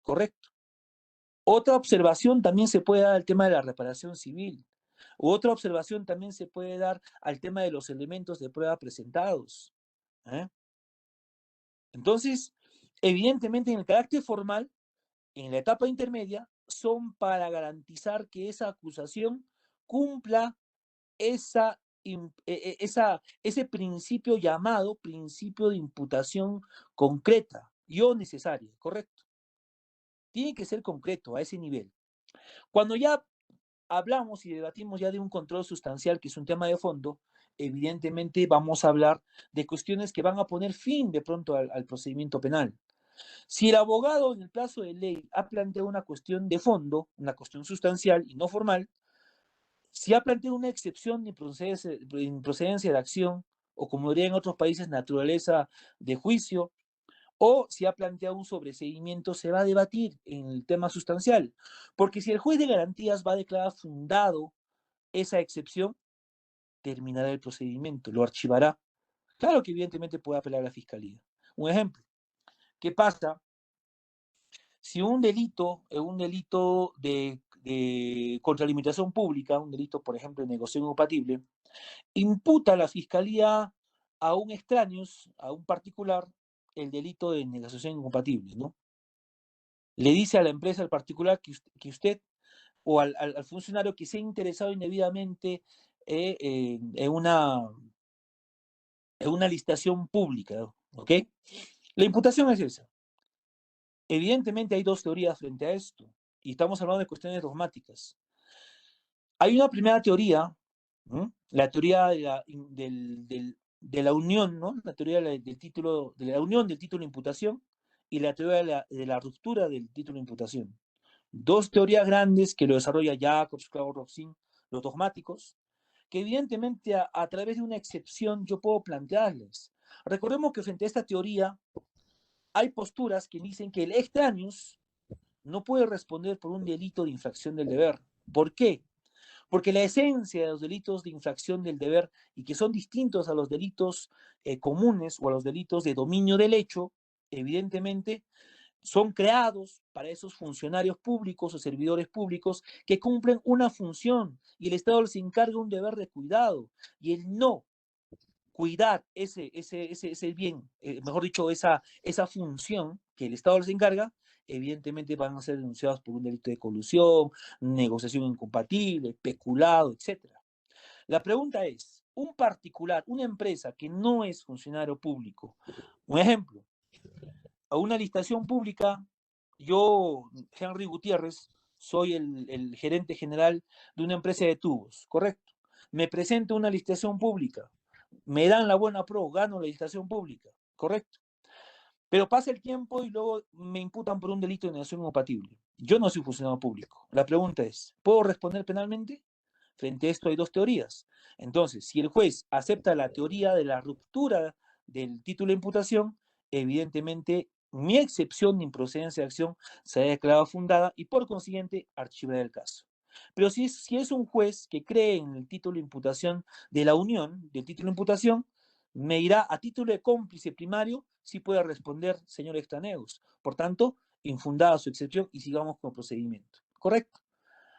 Correcto. Otra observación también se puede dar al tema de la reparación civil. Otra observación también se puede dar al tema de los elementos de prueba presentados. ¿Eh? Entonces, evidentemente en el carácter formal, en la etapa intermedia, son para garantizar que esa acusación cumpla ese principio llamado principio de imputación concreta y o necesaria, ¿correcto? Tiene que ser concreto a ese nivel. Cuando ya hablamos y debatimos ya de un control sustancial, que es un tema de fondo, evidentemente vamos a hablar de cuestiones que van a poner fin de pronto al procedimiento penal. Si el abogado en el plazo de ley ha planteado una cuestión de fondo, una cuestión sustancial y no formal, si ha planteado una excepción de procedencia de acción, o como diría en otros países, naturaleza de juicio, o si ha planteado un sobreseimiento, se va a debatir en el tema sustancial. Porque si el juez de garantías va a declarar fundado esa excepción, terminará el procedimiento, lo archivará. Claro que evidentemente puede apelar a la fiscalía. Un ejemplo, ¿qué pasa si un delito de contralimitación pública, un delito, por ejemplo, de negociación incompatible, imputa a la fiscalía a un extraños, a un particular, el delito de negociación incompatible, ¿no? Le dice a la empresa, al particular, que usted o al funcionario que se ha interesado indebidamente en una licitación pública, ¿ok? La imputación es esa. Evidentemente hay dos teorías frente a esto, y estamos hablando de cuestiones dogmáticas. Hay una primera teoría, ¿no? La teoría de la unión, ¿no? La teoría del título, de la unión del título de imputación y la teoría de la ruptura del título de imputación. Dos teorías grandes que lo desarrolla Jacobs, Claude Roxin, los dogmáticos, que evidentemente a través de una excepción yo puedo plantearles. Recordemos que frente a esta teoría hay posturas que dicen que el extraños no puede responder por un delito de infracción del deber. ¿Por qué? Porque la esencia de los delitos de infracción del deber, y que son distintos a los delitos comunes o a los delitos de dominio del hecho, evidentemente son creados para esos funcionarios públicos o servidores públicos que cumplen una función y el Estado les encarga un deber de cuidado, y el no cuidar ese bien, mejor dicho, esa función que el Estado les encarga, evidentemente van a ser denunciados por un delito de colusión, negociación incompatible, peculado, etc. La pregunta es, un particular, una empresa que no es funcionario público, un ejemplo, a una licitación pública, yo, Henry Gutiérrez, soy el gerente general de una empresa de tubos, ¿correcto? Me presento a una licitación pública, me dan la buena pro, gano la licitación pública, ¿correcto? Pero pasa el tiempo y luego me imputan por un delito de negociación incompatible. Yo no soy funcionario público. La pregunta es, ¿puedo responder penalmente? Frente a esto hay dos teorías. Entonces, si el juez acepta la teoría de la ruptura del título de imputación, evidentemente mi excepción de improcedencia de acción se ha declarado fundada y por consiguiente archivará el caso. Pero si es un juez que cree en el título de imputación de la unión, del título de imputación, me irá a título de cómplice primario si puede responder, señor Extraneus. Por tanto, infundada su excepción y sigamos con el procedimiento. ¿Correcto?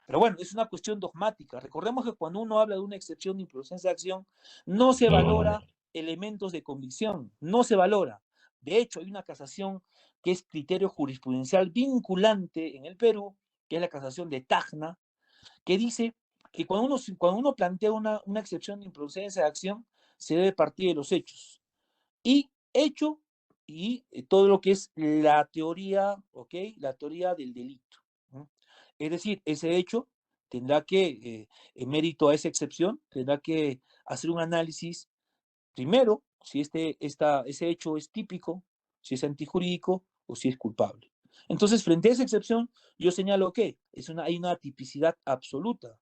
Pero bueno, es una cuestión dogmática. Recordemos que cuando uno habla de una excepción de improcedencia de acción, no se valora elementos de convicción, no se valora. De hecho, hay una casación que es criterio jurisprudencial vinculante en el Perú, que es la casación de Tacna, que dice que cuando uno plantea una excepción de improcedencia de acción, se debe partir de los hechos. Y hecho y todo lo que es la teoría, ¿ok? La teoría del delito. ¿No? Es decir, ese hecho tendrá que, en mérito a esa excepción, tendrá que hacer un análisis primero si ese hecho es típico, si es antijurídico o si es culpable. Entonces, frente a esa excepción, yo señalo que hay una tipicidad absoluta.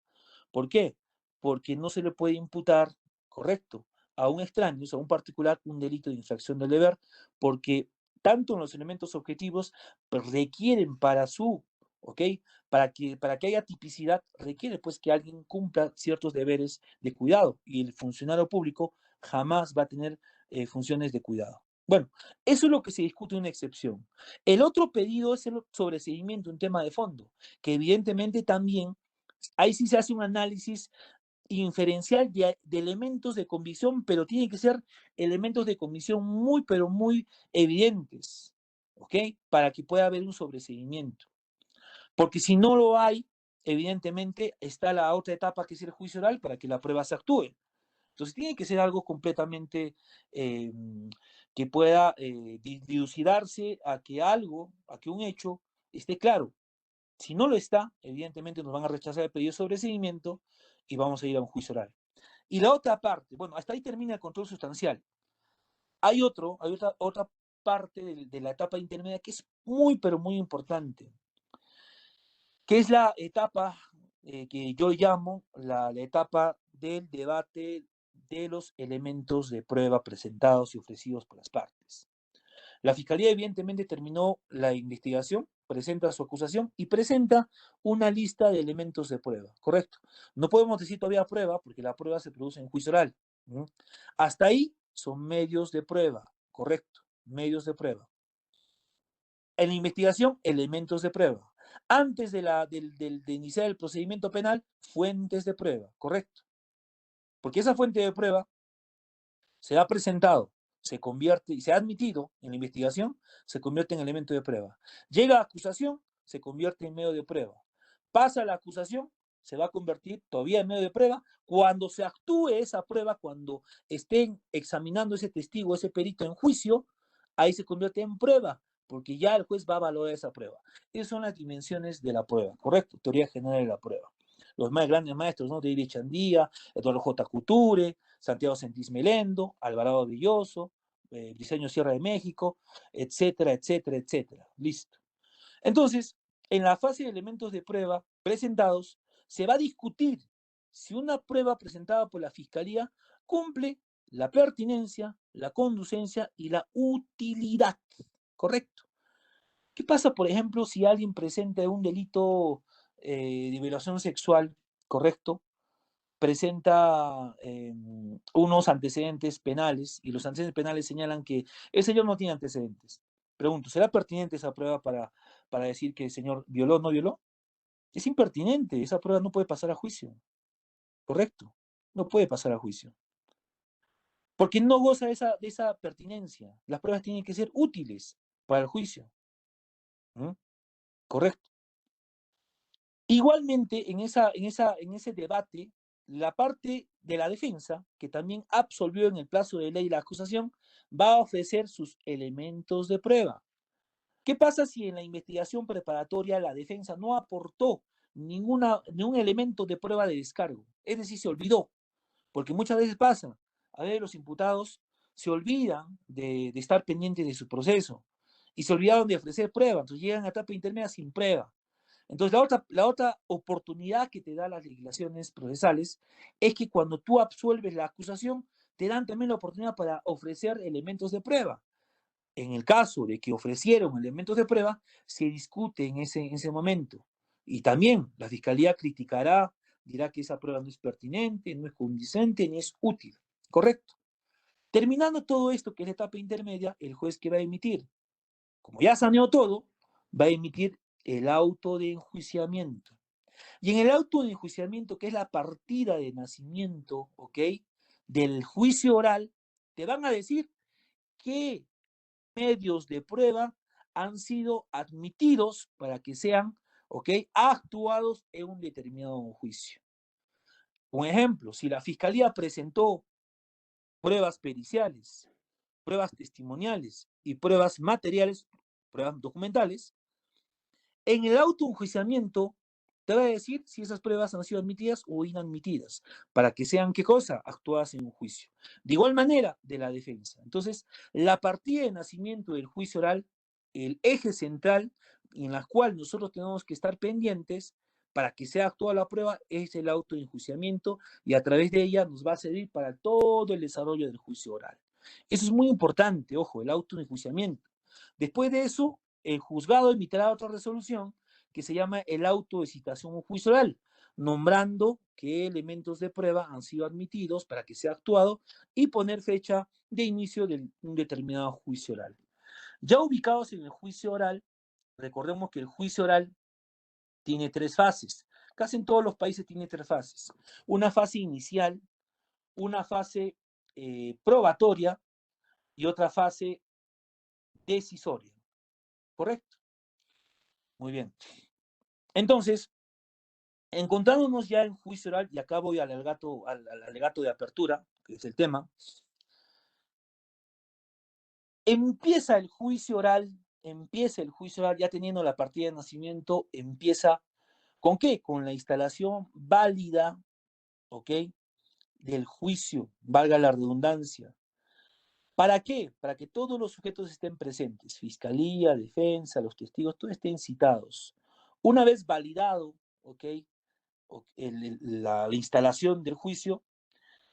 ¿Por qué? Porque no se le puede imputar, correcto, a un extraño, o sea, a un particular, un delito de infracción del deber, porque tanto en los elementos objetivos requieren para su, ¿ok? Para que haya tipicidad, requiere pues que alguien cumpla ciertos deberes de cuidado y el funcionario público jamás va a tener funciones de cuidado. Bueno, eso es lo que se discute en una excepción. El otro pedido es el sobreseimiento, un tema de fondo, que evidentemente también, ahí sí se hace un análisis inferencial de elementos de convicción, pero tienen que ser elementos de convicción muy, pero muy evidentes, ¿ok? Para que pueda haber un sobreseimiento. Porque si no lo hay, evidentemente está la otra etapa que es el juicio oral para que la prueba se actúe. Entonces tiene que ser algo completamente que pueda dilucidarse a que un hecho esté claro. Si no lo está, evidentemente nos van a rechazar el pedido de sobreseimiento y vamos a ir a un juicio oral. Y la otra parte, bueno, hasta ahí termina el control sustancial. Hay otra parte de la etapa intermedia que es muy, pero muy importante, que es la etapa que yo llamo la etapa del debate de los elementos de prueba presentados y ofrecidos por las partes. La Fiscalía evidentemente terminó la investigación, presenta su acusación y presenta una lista de elementos de prueba, ¿correcto? No podemos decir todavía prueba porque la prueba se produce en juicio oral. ¿Mm? Hasta ahí son medios de prueba, ¿correcto? Medios de prueba. En la investigación, elementos de prueba. Antes de iniciar el procedimiento penal, fuentes de prueba, ¿correcto? Porque esa fuente de prueba se ha presentado, se convierte y se ha admitido en la investigación, se convierte en elemento de prueba. Llega a acusación, se convierte en medio de prueba. Pasa la acusación, se va a convertir todavía en medio de prueba. Cuando se actúe esa prueba, cuando estén examinando ese testigo, ese perito en juicio, ahí se convierte en prueba, porque ya el juez va a valorar esa prueba. Esas son las dimensiones de la prueba, ¿correcto? Teoría general de la prueba. Los más grandes maestros, ¿no? David Chandía, Eduardo J. Couture, Santiago Sentís Melendo, Alvarado Villoso, Diseño Sierra de México, etcétera, etcétera, etcétera. Listo. Entonces, en la fase de elementos de prueba presentados, se va a discutir si una prueba presentada por la Fiscalía cumple la pertinencia, la conducencia y la utilidad. ¿Correcto? ¿Qué pasa, por ejemplo, si alguien presenta un delito de violación sexual, ¿correcto? Presenta unos antecedentes penales y los antecedentes penales señalan que el señor no tiene antecedentes. Pregunto, ¿será pertinente esa prueba para decir que el señor violó o no violó? Es impertinente, esa prueba no puede pasar a juicio, ¿correcto? No puede pasar a juicio. Porque no goza de esa pertinencia. Las pruebas tienen que ser útiles para el juicio. ¿Mm? ¿Correcto? Igualmente, en ese debate, la parte de la defensa, que también absolvió en el plazo de ley la acusación, va a ofrecer sus elementos de prueba. ¿Qué pasa si en la investigación preparatoria la defensa no aportó ningún elemento de prueba de descargo? Es decir, se olvidó, porque muchas veces pasa, a ver, los imputados se olvidan de estar pendientes de su proceso y se olvidaron de ofrecer pruebas, entonces llegan a etapa intermedia sin prueba. Entonces, la otra oportunidad que te da las legislaciones procesales es que cuando tú absuelves la acusación, te dan también la oportunidad para ofrecer elementos de prueba. En el caso de que ofrecieron elementos de prueba, se discute en ese momento. Y también la fiscalía criticará, dirá que esa prueba no es pertinente, no es convincente, ni es útil. ¿Correcto? Terminando todo esto, que es la etapa intermedia, el juez que va a emitir, como ya saneó todo, va a emitir el auto de enjuiciamiento. Y en el auto de enjuiciamiento, que es la partida de nacimiento, ¿ok? Del juicio oral, te van a decir qué medios de prueba han sido admitidos para que sean, ¿ok? Actuados en un determinado juicio. Un ejemplo, si la fiscalía presentó pruebas periciales, pruebas testimoniales y pruebas materiales, pruebas documentales, en el autoenjuiciamiento te va a decir si esas pruebas han sido admitidas o inadmitidas, para que sean, ¿qué cosa? Actuadas en un juicio. De igual manera, de la defensa. Entonces, la partida de nacimiento del juicio oral, el eje central en la cual nosotros tenemos que estar pendientes para que sea actuada la prueba, es el autoenjuiciamiento, y a través de ella nos va a servir para todo el desarrollo del juicio oral. Eso es muy importante, ojo, el autoenjuiciamiento. Después de eso, el juzgado emitirá otra resolución que se llama el auto de citación o juicio oral, nombrando qué elementos de prueba han sido admitidos para que sea actuado y poner fecha de inicio de un determinado juicio oral. Ya ubicados en el juicio oral, recordemos que el juicio oral tiene tres fases. Casi en todos los países tiene tres fases. Una fase inicial, una fase probatoria y otra fase decisoria. ¿Correcto? Muy bien. Entonces, encontrándonos ya en juicio oral, y acá voy al alegato de apertura, que es el tema, empieza el juicio oral, ya teniendo la partida de nacimiento, empieza ¿con qué? Con la instalación válida, ¿ok? Del juicio, valga la redundancia. ¿Para qué? Para que todos los sujetos estén presentes, fiscalía, defensa, los testigos, todos estén citados. Una vez validado, ¿ok? La instalación del juicio,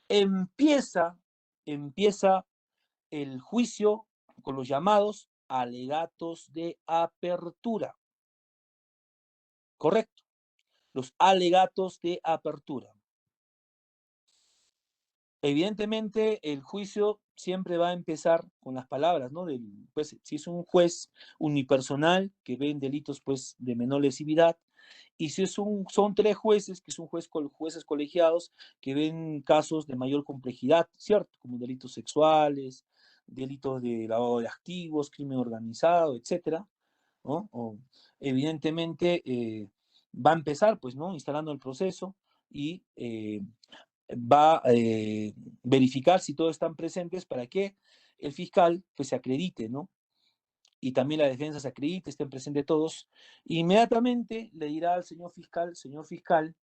empieza el juicio con los llamados alegatos de apertura. Correcto. Los alegatos de apertura. Evidentemente, el juicio siempre va a empezar con las palabras, ¿no? Pues, si es un juez unipersonal que ve en delitos, pues, de menor lesividad, y si son tres jueces, que son jueces colegiados, que ven casos de mayor complejidad, ¿cierto? Como delitos sexuales, delitos de lavado de activos, crimen organizado, etcétera, ¿no? Evidentemente, va a empezar, pues, ¿no? Instalando el proceso y va a verificar si todos están presentes para que el fiscal, pues, se acredite, ¿no? Y también la defensa se acredite, estén presentes todos. Inmediatamente le dirá al señor fiscal,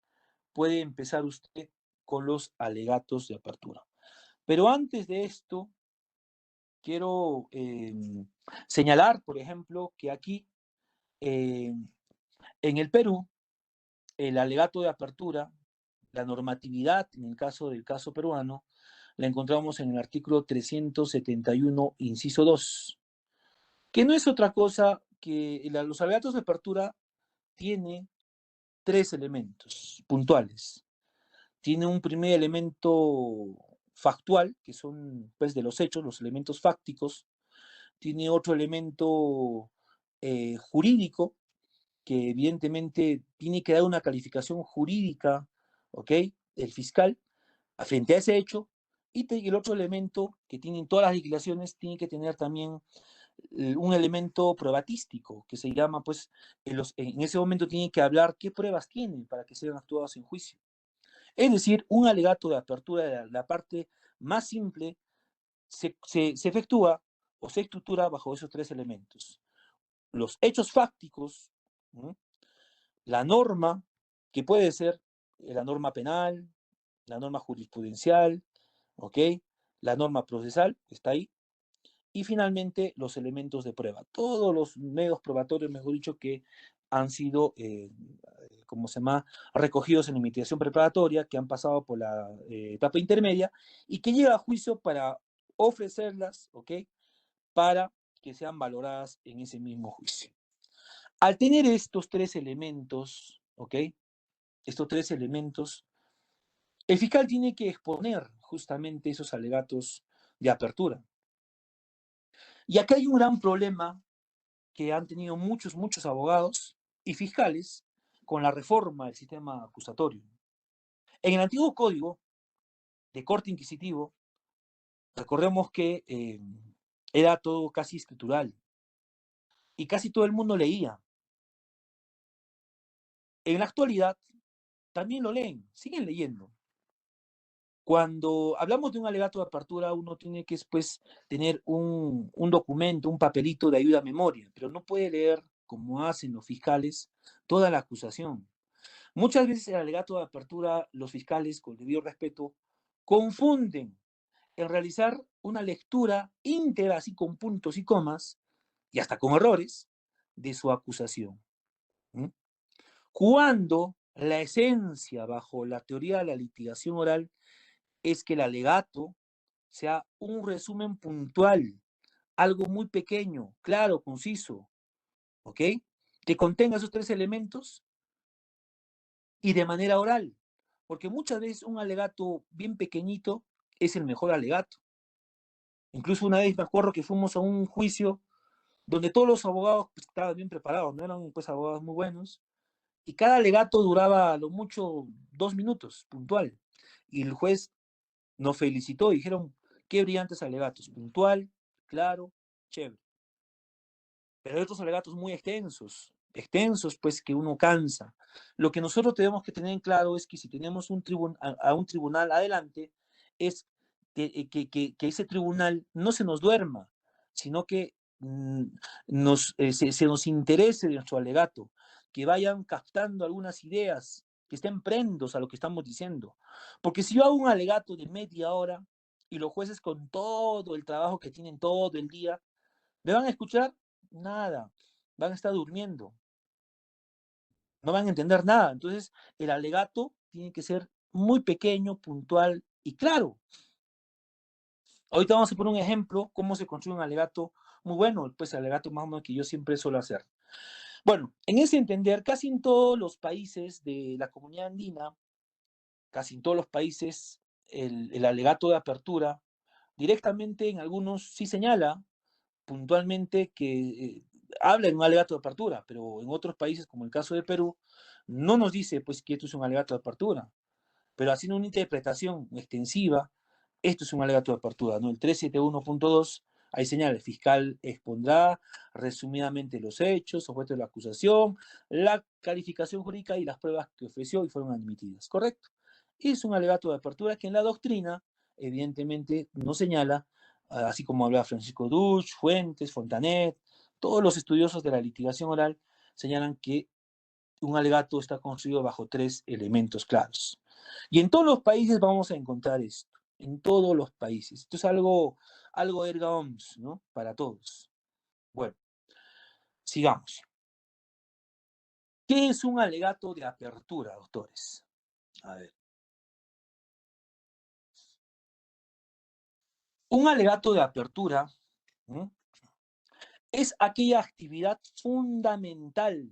puede empezar usted con los alegatos de apertura. Pero antes de esto, quiero señalar, por ejemplo, que aquí en el Perú, el alegato de apertura, la normatividad en el caso del caso peruano, la encontramos en el artículo 371, inciso 2, que no es otra cosa que los alegatos de apertura tiene tres elementos puntuales. Tiene un primer elemento factual, que son, pues, de los hechos, los elementos fácticos. Tiene otro elemento jurídico, que evidentemente tiene que dar una calificación jurídica, ¿ok? El fiscal, frente a ese hecho. Y el otro elemento que tienen todas las legislaciones, tiene que tener también un elemento probatístico, que se llama, pues, en ese momento tiene que hablar qué pruebas tienen para que sean actuadas en juicio. Es decir, un alegato de apertura de la parte más simple se efectúa o se estructura bajo esos tres elementos. Los hechos fácticos, ¿no? La norma, que puede ser la norma penal, la norma jurisprudencial, ¿ok? La norma procesal, está ahí. Y finalmente, los elementos de prueba. Todos los medios probatorios, mejor dicho, que han sido, ¿cómo se llama?, recogidos en la investigación preparatoria, que han pasado por la etapa intermedia y que llega a juicio para ofrecerlas, ¿ok?, para que sean valoradas en ese mismo juicio. Al tener estos tres elementos, ¿ok?, estos tres elementos, el fiscal tiene que exponer justamente esos alegatos de apertura. Y acá hay un gran problema que han tenido muchos abogados y fiscales con la reforma del sistema acusatorio. En el antiguo código de corte inquisitivo, recordemos que era todo casi escritural y casi todo el mundo leía. En la actualidad también lo leen, siguen leyendo. Cuando hablamos de un alegato de apertura, uno tiene que después tener un documento, un papelito de ayuda a memoria, pero no puede leer, como hacen los fiscales, toda la acusación. Muchas veces el alegato de apertura, los fiscales, con debido respeto, confunden en realizar una lectura íntegra, así con puntos y comas, y hasta con errores, de su acusación. ¿Mm? Cuando la esencia bajo la teoría de la litigación oral es que el alegato sea un resumen puntual, algo muy pequeño, claro, conciso, ¿ok? Que contenga esos tres elementos y de manera oral, porque muchas veces un alegato bien pequeñito es el mejor alegato. Incluso una vez me acuerdo que fuimos a un juicio donde todos los abogados pues, estaban bien preparados, no eran pues abogados muy buenos, y cada alegato duraba a lo mucho 2 minutos, puntual. Y el juez nos felicitó y dijeron, qué brillantes alegatos, puntual, claro, chévere. Pero hay otros alegatos muy extensos pues que uno cansa. Lo que nosotros tenemos que tener en claro es que si tenemos a un tribunal adelante, es que ese tribunal no se nos duerma, sino que se nos interese de nuestro alegato, que vayan captando algunas ideas, que estén prendos a lo que estamos diciendo. Porque si yo hago un alegato de media hora y los jueces con todo el trabajo que tienen todo el día, ¿me van a escuchar? Nada. Van a estar durmiendo. No van a entender nada. Entonces, el alegato tiene que ser muy pequeño, puntual y claro. Ahorita vamos a poner un ejemplo, cómo se construye un alegato muy bueno, pues el alegato más o menos que yo siempre suelo hacer. Bueno, en ese entender, casi en todos los países de la comunidad andina, casi en todos los países, el alegato de apertura, directamente en algunos sí señala puntualmente que habla en un alegato de apertura, pero en otros países, como el caso de Perú, no nos dice pues que esto es un alegato de apertura, pero haciendo una interpretación extensiva, esto es un alegato de apertura, ¿no? El 371.2, ahí señala, el fiscal expondrá resumidamente los hechos, objeto de la acusación, la calificación jurídica y las pruebas que ofreció y fueron admitidas, ¿correcto? Es un alegato de apertura que en la doctrina, evidentemente, no señala, así como habla Francisco Duch, Fuentes, Fontanet, todos los estudiosos de la litigación oral señalan que un alegato está construido bajo tres elementos claros. Y en todos los países vamos a encontrar esto, en todos los países. Esto es algo erga omnes, ¿no? Para todos. Bueno, sigamos. ¿Qué es un alegato de apertura, doctores? A ver. Un alegato de apertura, ¿no?, es aquella actividad fundamental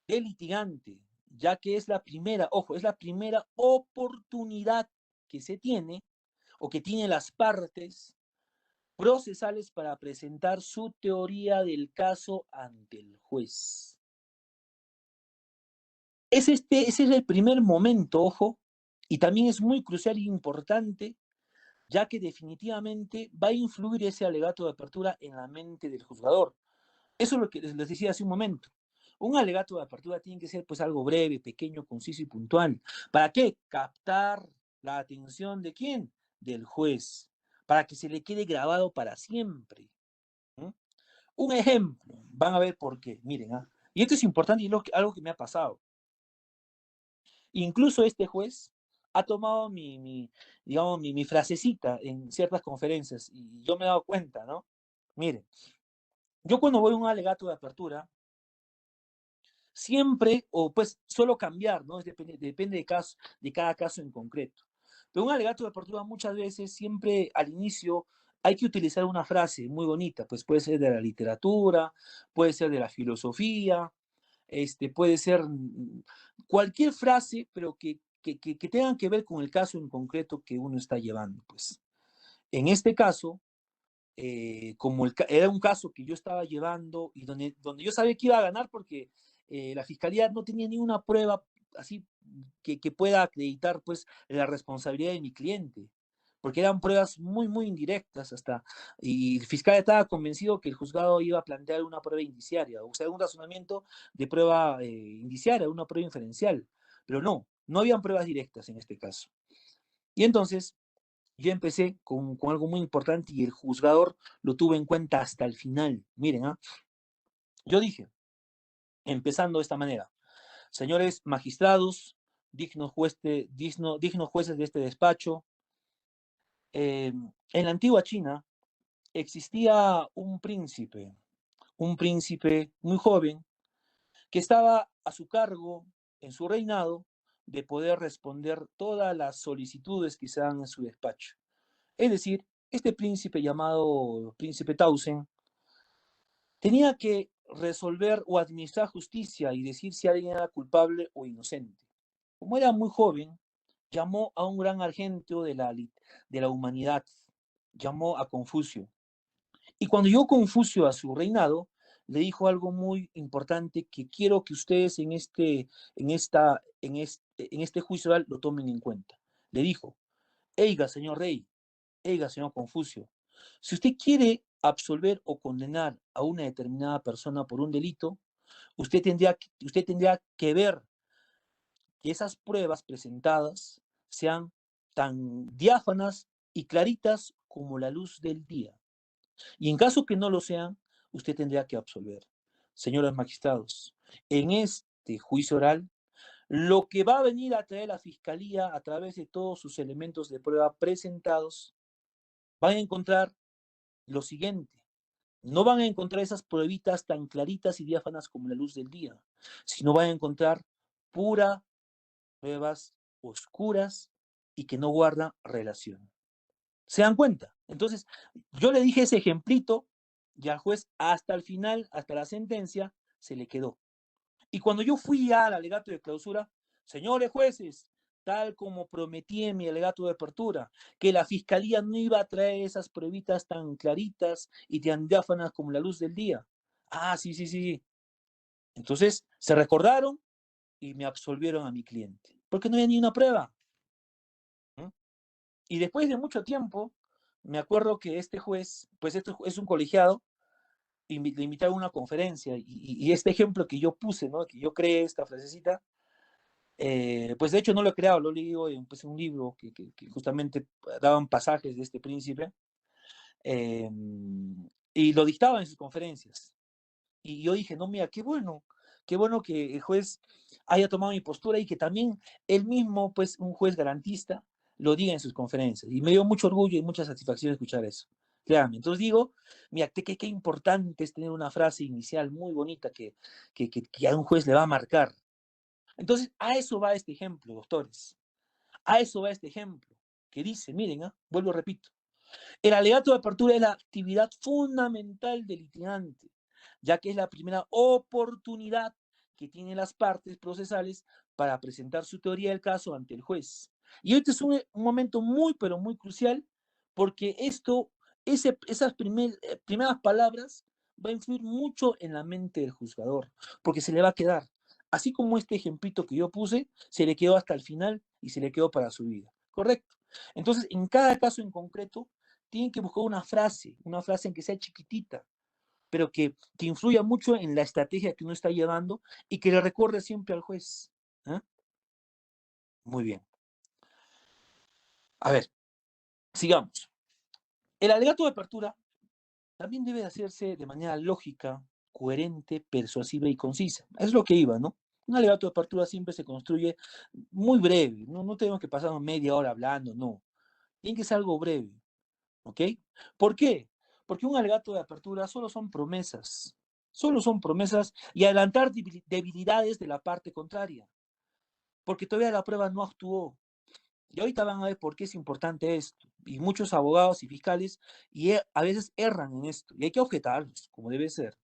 del litigante, ya que es la primera, ojo, es la primera oportunidad que se tiene o que tienen las partes procesales para presentar su teoría del caso ante el juez. Ese es el primer momento, ojo, y también es muy crucial e importante, ya que definitivamente va a influir ese alegato de apertura en la mente del juzgador. Eso es lo que les decía hace un momento. Un alegato de apertura tiene que ser pues algo breve, pequeño, conciso y puntual. ¿Para qué? Captar la atención de quién? Del juez, para que se le quede grabado para siempre. ¿Mm? Un ejemplo, van a ver por qué. Miren, y esto es importante y es algo que me ha pasado. Incluso este juez ha tomado digamos, mi frasecita en ciertas conferencias y yo me he dado cuenta, ¿no? Miren, yo cuando voy a un alegato de apertura, siempre, o pues suelo cambiar, ¿no? Depende de cada caso en concreto. Pero un alegato de apertura muchas veces, siempre al inicio, hay que utilizar una frase muy bonita, pues puede ser de la literatura, puede ser de la filosofía, puede ser cualquier frase, pero que tengan que ver con el caso en concreto que uno está llevando, pues. En este caso, como era un caso que yo estaba llevando y donde yo sabía que iba a ganar porque la fiscalía no tenía ni una prueba así que pueda acreditar pues la responsabilidad de mi cliente, porque eran pruebas muy, muy indirectas hasta, y el fiscal estaba convencido que el juzgado iba a plantear una prueba indiciaria, o sea, un razonamiento de prueba indiciaria, una prueba inferencial, pero no habían pruebas directas en este caso. Y entonces yo empecé con algo muy importante y el juzgador lo tuvo en cuenta hasta el final. Miren, yo dije, empezando de esta manera, señores magistrados, dignos jueces de este despacho, en la antigua China existía un príncipe muy joven que estaba a su cargo en su reinado de poder responder todas las solicitudes que se dan en su despacho. Es decir, este príncipe llamado príncipe Tausen tenía que resolver o administrar justicia y decir si alguien era culpable o inocente. Como era muy joven, llamó a un gran argento de la humanidad, llamó a Confucio. Y cuando llegó Confucio a su reinado, le dijo algo muy importante que quiero que ustedes en este juicio oral lo tomen en cuenta. Le dijo, eiga, señor rey, eiga, señor Confucio, si usted quiere absolver o condenar a una determinada persona por un delito, usted tendría que ver que esas pruebas presentadas sean tan diáfanas y claritas como la luz del día. Y en caso que no lo sean, usted tendría que absolver. Señores magistrados, en este juicio oral, lo que va a venir a traer la Fiscalía a través de todos sus elementos de prueba presentados, van a encontrar lo siguiente. No van a encontrar esas pruebitas tan claritas y diáfanas como la luz del día, sino van a encontrar puras pruebas oscuras y que no guardan relación. ¿Se dan cuenta? Entonces, yo le dije ese ejemplito y al juez hasta el final, hasta la sentencia, se le quedó. Y cuando yo fui al alegato de clausura, señores jueces, tal como prometí en mi alegato de apertura, que la fiscalía no iba a traer esas pruebitas tan claritas y tan diáfanas como la luz del día. Ah, sí, sí, sí. Entonces, se recordaron y me absolvieron a mi cliente, porque no había ni una prueba. ¿Mm? Y después de mucho tiempo, me acuerdo que este juez, pues esto es un colegiado, le invitaron a una conferencia y este ejemplo que yo puse, ¿no? Que yo creé esta frasecita, pues de hecho no lo he creado, lo he leído en pues, un libro que justamente daban pasajes de este príncipe eh, y lo dictaba en sus conferencias. Y yo dije, no, mira, qué bueno que el juez haya tomado mi postura y que también él mismo, pues un juez garantista, lo diga en sus conferencias. Y me dio mucho orgullo y mucha satisfacción escuchar eso. Créanme. Entonces digo, mira, qué importante es tener una frase inicial muy bonita que a un juez le va a marcar. Entonces, a eso va este ejemplo, doctores. A eso va este ejemplo, que dice, miren, vuelvo, repito, el alegato de apertura es la actividad fundamental del litigante, ya que es la primera oportunidad que tienen las partes procesales para presentar su teoría del caso ante el juez. Y este es un momento muy, pero muy crucial, porque esas primeras palabras va a influir mucho en la mente del juzgador, porque se le va a quedar. Así como este ejemplito que yo puse, se le quedó hasta el final y se le quedó para su vida. ¿Correcto? Entonces, en cada caso en concreto, tienen que buscar una frase en que sea chiquitita, pero que influya mucho en la estrategia que uno está llevando y que le recuerde siempre al juez. ¿Eh? Muy bien. A ver, sigamos. El alegato de apertura también debe hacerse de manera lógica, coherente, persuasiva y concisa. Es lo que iba, ¿no? Un alegato de apertura siempre se construye muy breve, no tenemos que pasar media hora hablando, no. Tiene que ser algo breve, ¿ok? ¿Por qué? Porque un alegato de apertura solo son promesas y adelantar debilidades de la parte contraria, porque todavía la prueba no actuó. Y ahorita van a ver por qué es importante esto. Y muchos abogados y fiscales a veces erran en esto, y hay que objetarlos, como debe ser.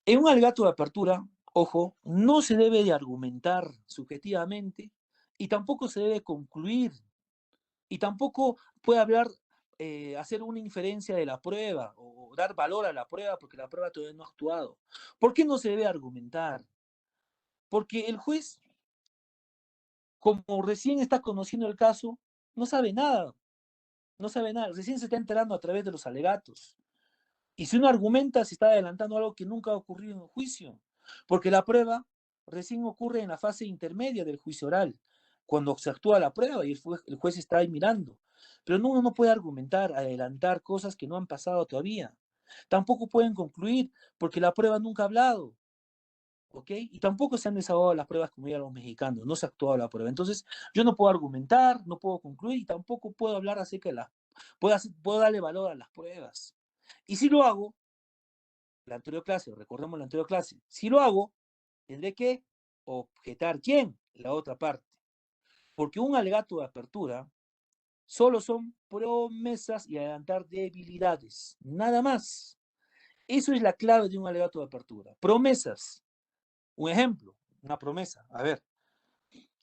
En un alegato de apertura, ojo, no se debe de argumentar subjetivamente y tampoco se debe concluir y tampoco puede hablar, hacer una inferencia de la prueba o dar valor a la prueba porque la prueba todavía no ha actuado. ¿Por qué no se debe argumentar? Porque el juez, como recién está conociendo el caso, no sabe nada, no sabe nada, recién se está enterando a través de los alegatos. Y si uno argumenta, se está adelantando algo que nunca ha ocurrido en un juicio, porque la prueba recién ocurre en la fase intermedia del juicio oral. cuando se actúa la prueba y el juez está ahí mirando. Pero uno no puede argumentar, adelantar cosas que no han pasado todavía. Tampoco pueden concluir porque la prueba nunca ha hablado. ¿Ok? Y tampoco se han desahogado las pruebas como ya los mexicanos, no se ha actuado la prueba. Entonces, yo no puedo argumentar, no puedo concluir y tampoco puedo hablar acerca de puedo darle valor a las pruebas. Y si lo hago, la anterior clase, recordemos la anterior clase, si lo hago, tendré que objetar ¿quién? La otra parte. Porque un alegato de apertura solo son promesas y adelantar debilidades, nada más. Eso es la clave de un alegato de apertura. Promesas. Un ejemplo, una promesa. A ver,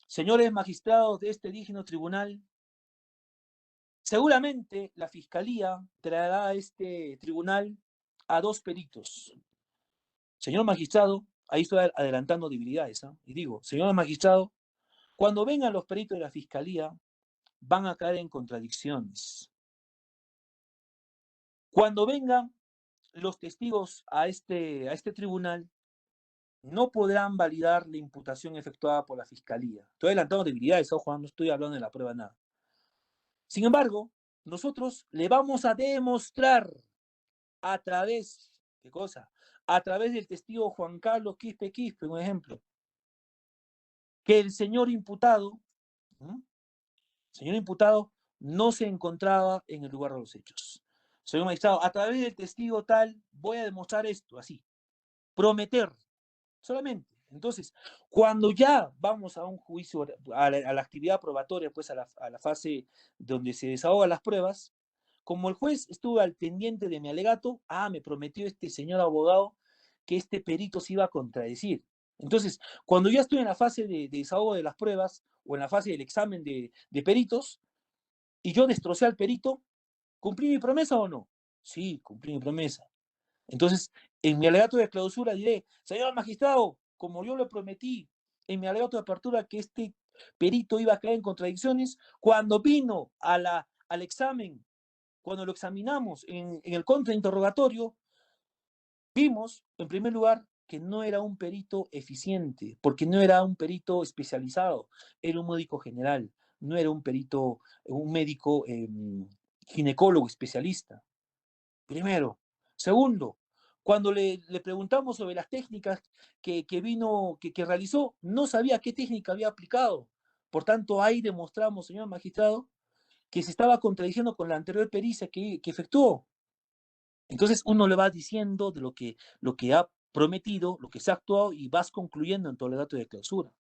señores magistrados de este digno tribunal, seguramente la fiscalía traerá a este tribunal a 2 peritos. Señor magistrado, ahí estoy adelantando debilidades, ¿eh? Y digo, señor magistrado, cuando vengan los peritos de la fiscalía, van a caer en contradicciones. Cuando vengan los testigos a este tribunal, no podrán validar la imputación efectuada por la fiscalía. Estoy adelantando debilidades, ojo, no estoy hablando de la prueba nada. Sin embargo, nosotros le vamos a demostrar a través, ¿qué cosa? A través del testigo Juan Carlos Quispe Quispe, un ejemplo, que el señor imputado no se encontraba en el lugar de los hechos. Señor magistrado, a través del testigo tal, voy a demostrar esto, así. Prometer, solamente. Entonces, cuando ya vamos a un juicio, a la actividad probatoria, pues a la fase donde se desahogan las pruebas, como el juez estuvo al pendiente de mi alegato, me prometió este señor abogado que este perito se iba a contradecir. Entonces, cuando ya estoy en la fase de desahogo de las pruebas o en la fase del examen de peritos, y yo destrocé al perito, ¿cumplí mi promesa o no? Sí, cumplí mi promesa. Entonces, en mi alegato de clausura diré, señor magistrado, como yo le prometí en mi alegato de apertura que este perito iba a caer en contradicciones, cuando vino al examen, cuando lo examinamos en el contrainterrogatorio, vimos, en primer lugar, que no era un perito eficiente, porque no era un perito especializado, era un médico general, no era un perito, un médico ginecólogo especialista. Primero. Segundo, cuando le preguntamos sobre las técnicas que realizó, no sabía qué técnica había aplicado. Por tanto, ahí demostramos, señor magistrado, que se estaba contradiciendo con la anterior pericia que efectuó. Entonces, uno le va diciendo de lo que ha prometido, lo que se ha actuado, y vas concluyendo en tu alegato de clausura.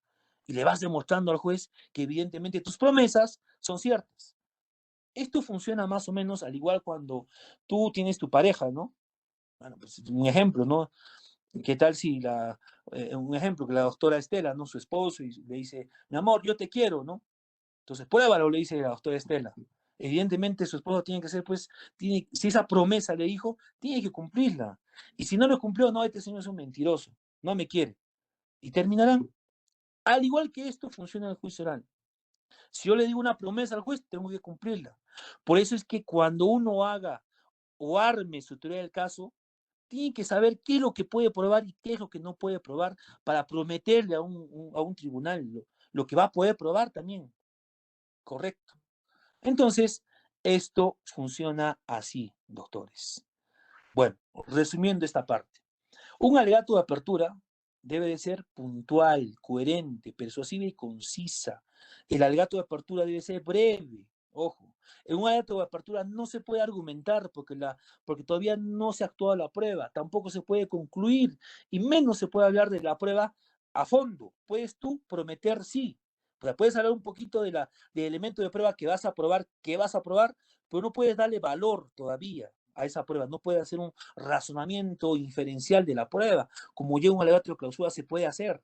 Y le vas demostrando al juez que evidentemente tus promesas son ciertas. Esto funciona más o menos al igual cuando tú tienes tu pareja, ¿no? Bueno, pues un ejemplo, ¿no? ¿Qué tal si un ejemplo, que la doctora Estela, ¿no? Su esposo, y le dice, mi amor, yo te quiero, ¿no? Entonces, pruébalo, le dice la doctora Estela. Evidentemente, su esposo tiene que ser, pues, si esa promesa le dijo, tiene que cumplirla. Y si no lo cumplió, no, este señor es un mentiroso, no me quiere. Y terminarán. Al igual que esto funciona en el juicio oral. Si yo le digo una promesa al juez, tengo que cumplirla. Por eso es que cuando uno haga o arme su teoría del caso, tiene que saber qué es lo que puede probar y qué es lo que no puede probar para prometerle a un tribunal lo que va a poder probar también. Correcto. Entonces, esto funciona así, doctores. Bueno, resumiendo esta parte. Un alegato de apertura debe de ser puntual, coherente, persuasiva y concisa. El alegato de apertura debe ser breve. Ojo, en un alegato de apertura no se puede argumentar porque todavía no se ha actuado la prueba, tampoco se puede concluir y menos se puede hablar de la prueba a fondo. Puedes tú prometer sí, o sea, puedes hablar un poquito de elemento de prueba que vas a probar, pero no puedes darle valor todavía a esa prueba, no puedes hacer un razonamiento inferencial de la prueba, como ya un alegato de clausura se puede hacer.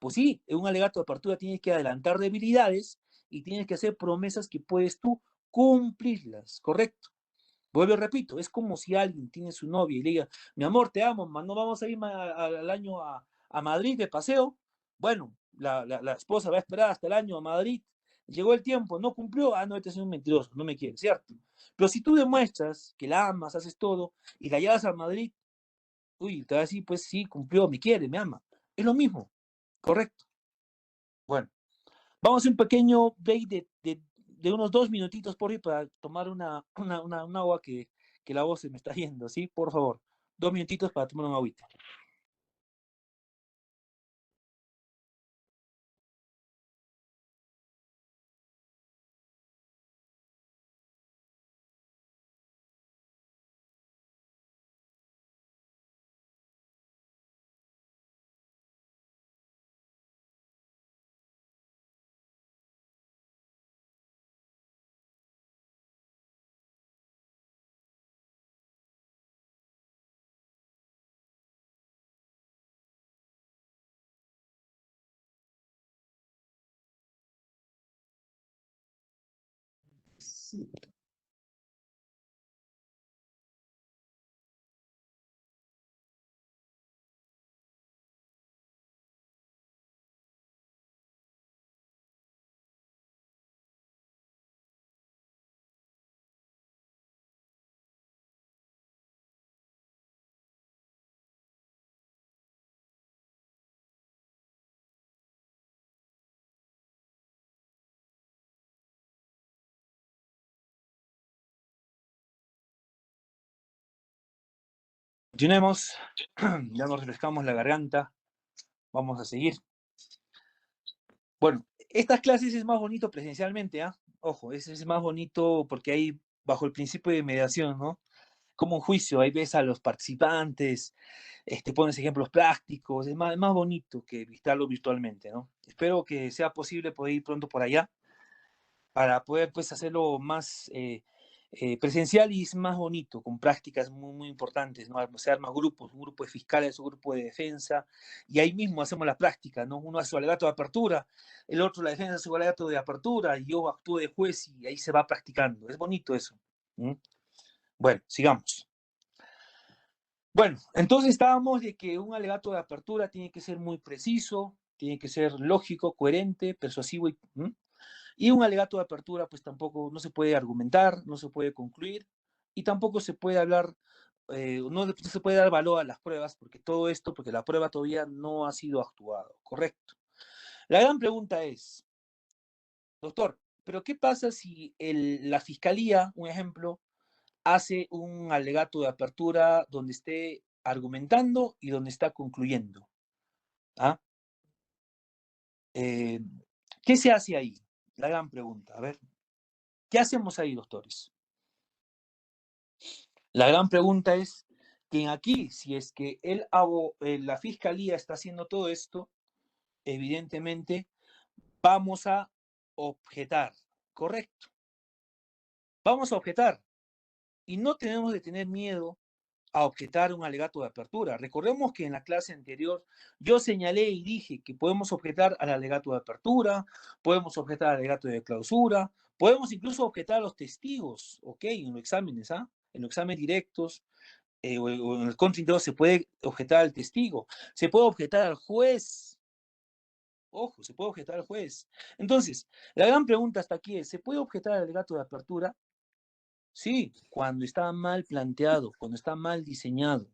Pues sí, en un alegato de apertura tienes que adelantar debilidades y tienes que hacer promesas que puedes tú cumplirlas, ¿correcto? Vuelvo y repito, es como si alguien tiene su novia y le diga, mi amor, te amo, no vamos a ir al año a Madrid de paseo. Bueno, la esposa va a esperar hasta el año a Madrid. Llegó el tiempo, no cumplió, no, este es un mentiroso, no me quiere, ¿cierto? Pero si tú demuestras que la amas, haces todo y la llevas a Madrid, uy, te va a decir, pues sí, cumplió, me quiere, me ama. Es lo mismo, correcto. Bueno, Vamos a hacer un pequeño break de unos 2 minutitos por ahí para tomar un agua que la voz se me está yendo, ¿sí? Por favor, 2 minutitos para tomar un agüita. Sí. Continuemos, ya nos refrescamos la garganta, vamos a seguir. Bueno, estas clases es más bonito presencialmente, ¿ah? Ojo, es más bonito porque ahí, bajo el principio de mediación, ¿no? Como un juicio, ahí ves a los participantes, pones ejemplos prácticos, es más bonito que visitarlo virtualmente, ¿no? Espero que sea posible poder ir pronto por allá para poder pues hacerlo más presencial y es más bonito, con prácticas muy importantes, ¿no? Se arman grupos, un grupo de fiscales, un grupo de defensa, y ahí mismo hacemos la práctica, ¿no? Uno hace su alegato de apertura, el otro la defensa hace su alegato de apertura, y yo actúo de juez y ahí se va practicando. Es bonito eso. ¿Mm? Bueno, sigamos. Bueno, entonces estábamos de que un alegato de apertura tiene que ser muy preciso, tiene que ser lógico, coherente, persuasivo y un alegato de apertura, pues tampoco no se puede argumentar, no se puede concluir y tampoco se puede hablar, no se puede dar valor a las pruebas porque todo esto, porque la prueba todavía no ha sido actuada, ¿correcto? La gran pregunta es, doctor, ¿pero qué pasa si la fiscalía, un ejemplo, hace un alegato de apertura donde esté argumentando y donde está concluyendo? ¿Ah? Eh, ¿Qué se hace ahí? La gran pregunta. A ver, ¿qué hacemos ahí, doctores? La gran pregunta es que aquí, si es que la fiscalía está haciendo todo esto, evidentemente vamos a objetar, ¿correcto? Vamos a objetar y no tenemos de tener miedo a objetar un alegato de apertura. Recordemos que en la clase anterior yo señalé y dije que podemos objetar al alegato de apertura, podemos objetar al alegato de clausura, podemos incluso objetar a los testigos, ¿ok? En los exámenes, ¿ah? En los exámenes directos, o en el contrainterrogatorio se puede objetar al testigo, se puede objetar al juez. Ojo, se puede objetar al juez. Entonces, la gran pregunta hasta aquí es, ¿se puede objetar al alegato de apertura? Sí, cuando está mal planteado, cuando está mal diseñado.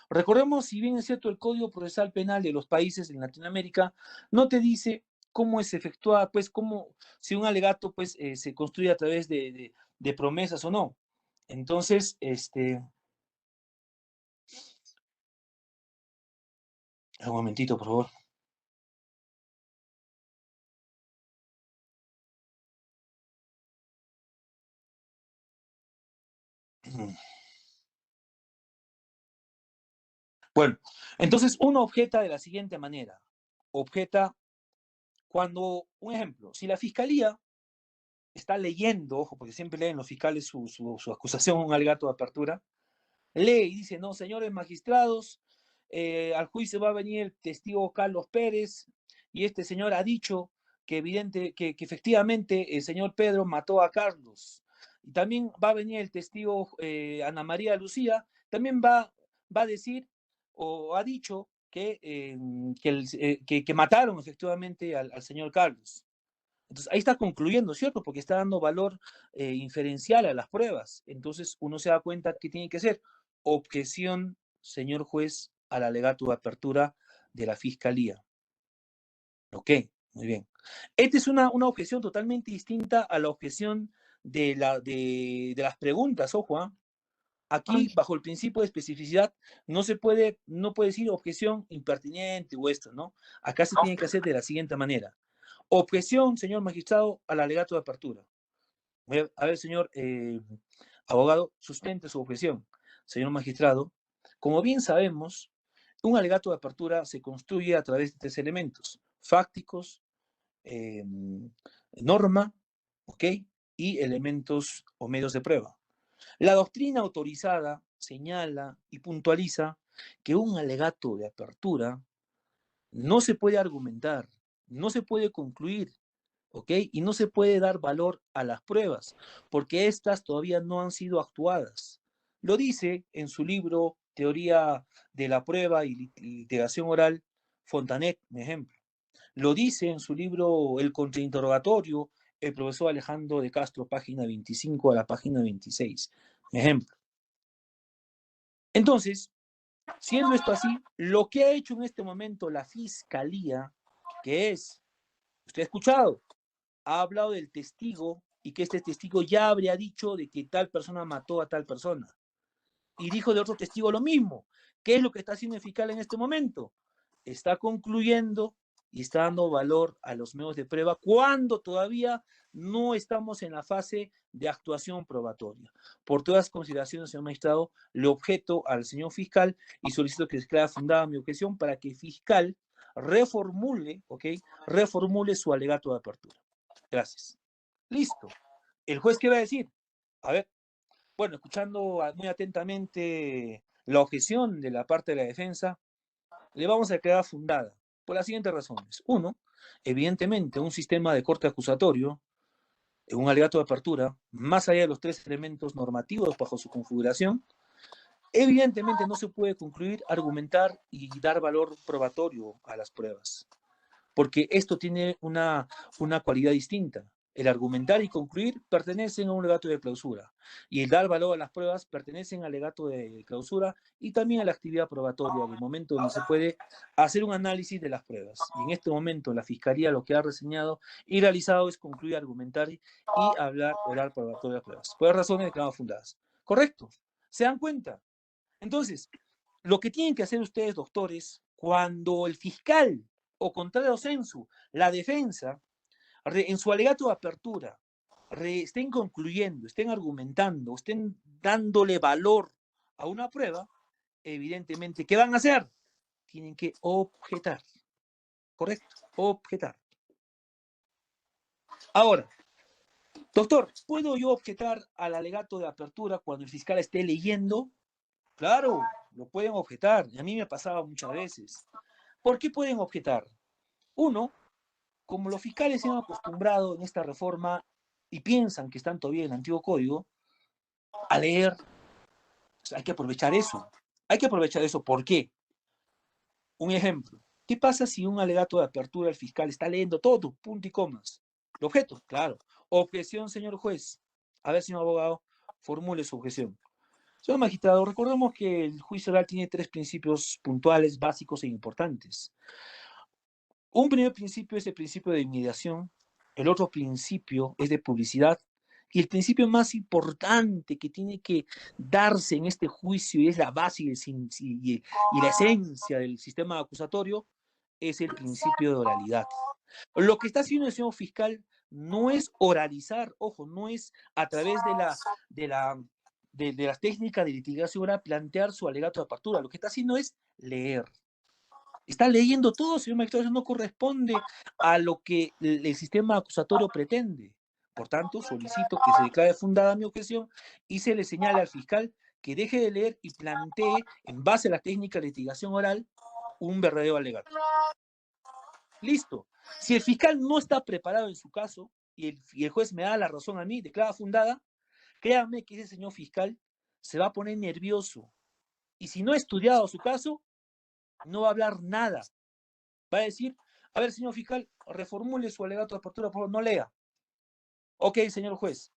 Recordemos, si bien es cierto, el Código Procesal Penal de los países en Latinoamérica no te dice cómo es efectuada, pues, cómo, si un alegato, pues, se construye a través de promesas o no. Entonces, un momentito, por favor. Bueno, entonces uno objeta de la siguiente manera. Objeta cuando, un ejemplo, si la fiscalía está leyendo, ojo, porque siempre leen los fiscales su acusación, un alegato de apertura, lee y dice, no, señores magistrados, al juicio va a venir el testigo Carlos Pérez y este señor ha dicho que efectivamente el señor Pedro mató a Carlos. Y también va a venir el testigo Ana María Lucía, también va a decir o ha dicho que mataron efectivamente al señor Carlos. Entonces, ahí está concluyendo, ¿cierto? Porque está dando valor inferencial a las pruebas. Entonces, uno se da cuenta que tiene que ser objeción, señor juez, al alegato de apertura de la fiscalía. Ok, muy bien. Esta es una objeción totalmente distinta a la objeción de las preguntas, ojo, ¿ah? Aquí, Ok. bajo el principio de especificidad, no puede decir objeción impertinente o esto, ¿no? Acá se tiene que hacer de la siguiente manera. Objeción, señor magistrado, al alegato de apertura. A ver, señor abogado, sustente su objeción. Señor magistrado, como bien sabemos, un alegato de apertura se construye a través de tres elementos: fácticos, eh, norma, ¿ok? Y elementos o medios de prueba. La doctrina autorizada señala y puntualiza que un alegato de apertura no se puede argumentar, no se puede concluir, ¿ok? Y no se puede dar valor a las pruebas, porque éstas todavía no han sido actuadas. Lo dice en su libro Teoría de la Prueba y Litigación Oral, Fontanet, por ejemplo. Lo dice en su libro El contrainterrogatorio, el profesor Alejandro de Castro, página 25 a la página 26, ejemplo. Entonces, siendo esto así, lo que ha hecho en este momento la Fiscalía, que es, usted ha escuchado, ha hablado del testigo y que este testigo ya habría dicho de que tal persona mató a tal persona. Y dijo de otro testigo lo mismo. ¿Qué es lo que está haciendo el fiscal en este momento? Está concluyendo y está dando valor a los medios de prueba cuando todavía no estamos en la fase de actuación probatoria. Por todas las consideraciones, señor magistrado, le objeto al señor fiscal y solicito que se declare fundada mi objeción para que el fiscal reformule, ¿ok? Reformule su alegato de apertura. Gracias. Listo. ¿El juez qué va a decir? A ver, bueno, escuchando muy atentamente la objeción de la parte de la defensa, le vamos a declarar fundada por las siguientes razones. Uno, evidentemente, un sistema de corte acusatorio, un alegato de apertura, más allá de los tres elementos normativos bajo su configuración, evidentemente no se puede concluir, argumentar y dar valor probatorio a las pruebas, porque esto tiene una cualidad distinta. El argumentar y concluir pertenecen a un alegato de clausura, y el dar valor a las pruebas pertenecen al alegato de clausura y también a la actividad probatoria, del momento donde se puede hacer un análisis de las pruebas. Y en este momento la Fiscalía lo que ha reseñado y realizado es concluir, argumentar y hablar oral probatorio de las pruebas. Por razones declaradas fundadas. ¿Correcto? ¿Se dan cuenta? Entonces, lo que tienen que hacer ustedes, doctores, cuando el fiscal o contrario sensu, la defensa, en su alegato de apertura, estén concluyendo, estén argumentando, estén dándole valor a una prueba, evidentemente, ¿qué van a hacer? Tienen que objetar, ¿correcto? Objetar. Ahora, doctor, ¿puedo yo objetar al alegato de apertura cuando el fiscal esté leyendo? Claro, lo pueden objetar, y a mí me pasaba muchas veces. ¿Por qué pueden objetar? Uno, como los fiscales se han acostumbrado en esta reforma y piensan que están todavía en el antiguo código, a leer, pues hay que aprovechar eso. Hay que aprovechar eso. ¿Por qué? Un ejemplo. ¿Qué pasa si un alegato de apertura el fiscal está leyendo todo, punto y comas? ¿El objeto? Claro. Objeción, señor juez. A ver, señor abogado, formule su objeción. Señor magistrado, recordemos que el juicio oral tiene tres principios puntuales, básicos e importantes. Un primer principio es el principio de inmediación, el otro principio es de publicidad, y el principio más importante que tiene que darse en este juicio, y es la base y la esencia del sistema acusatorio, es el principio de oralidad. Lo que está haciendo el señor fiscal no es oralizar, ojo, no es a través de las técnicas de litigación oral plantear su alegato de apertura, lo que está haciendo es leer. Está leyendo todo, señor magistrado, eso no corresponde a lo que el sistema acusatorio pretende. Por tanto, solicito que se declare fundada mi objeción y se le señale al fiscal que deje de leer y plantee, en base a la técnica de litigación oral, un verdadero alegato. Listo. Si el fiscal no está preparado en su caso y el juez me da la razón a mí, declara fundada, créanme que ese señor fiscal se va a poner nervioso. Y si no ha estudiado su caso, no va a hablar nada. Va a decir, a ver, señor fiscal, reformule su alegato de apertura, por favor, no lea. Ok, señor juez,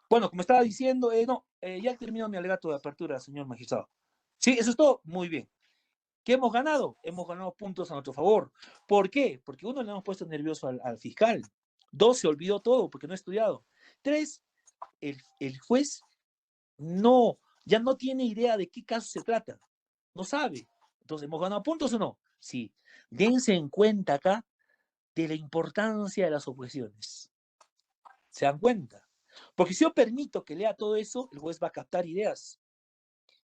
bueno, como estaba diciendo, no, ya terminó mi alegato de apertura, señor magistrado. Sí, eso es todo, muy bien. ¿Qué hemos ganado? Hemos ganado puntos a nuestro favor. ¿Por qué? Porque uno, le hemos puesto nervioso al fiscal. 2, se olvidó todo porque no ha estudiado. 3, el juez ya no tiene idea de qué caso se trata. No sabe. Entonces, ¿hemos ganado puntos o no? Sí. Dense en cuenta acá de la importancia de las objeciones. ¿Se dan cuenta? Porque si yo permito que lea todo eso, el juez va a captar ideas.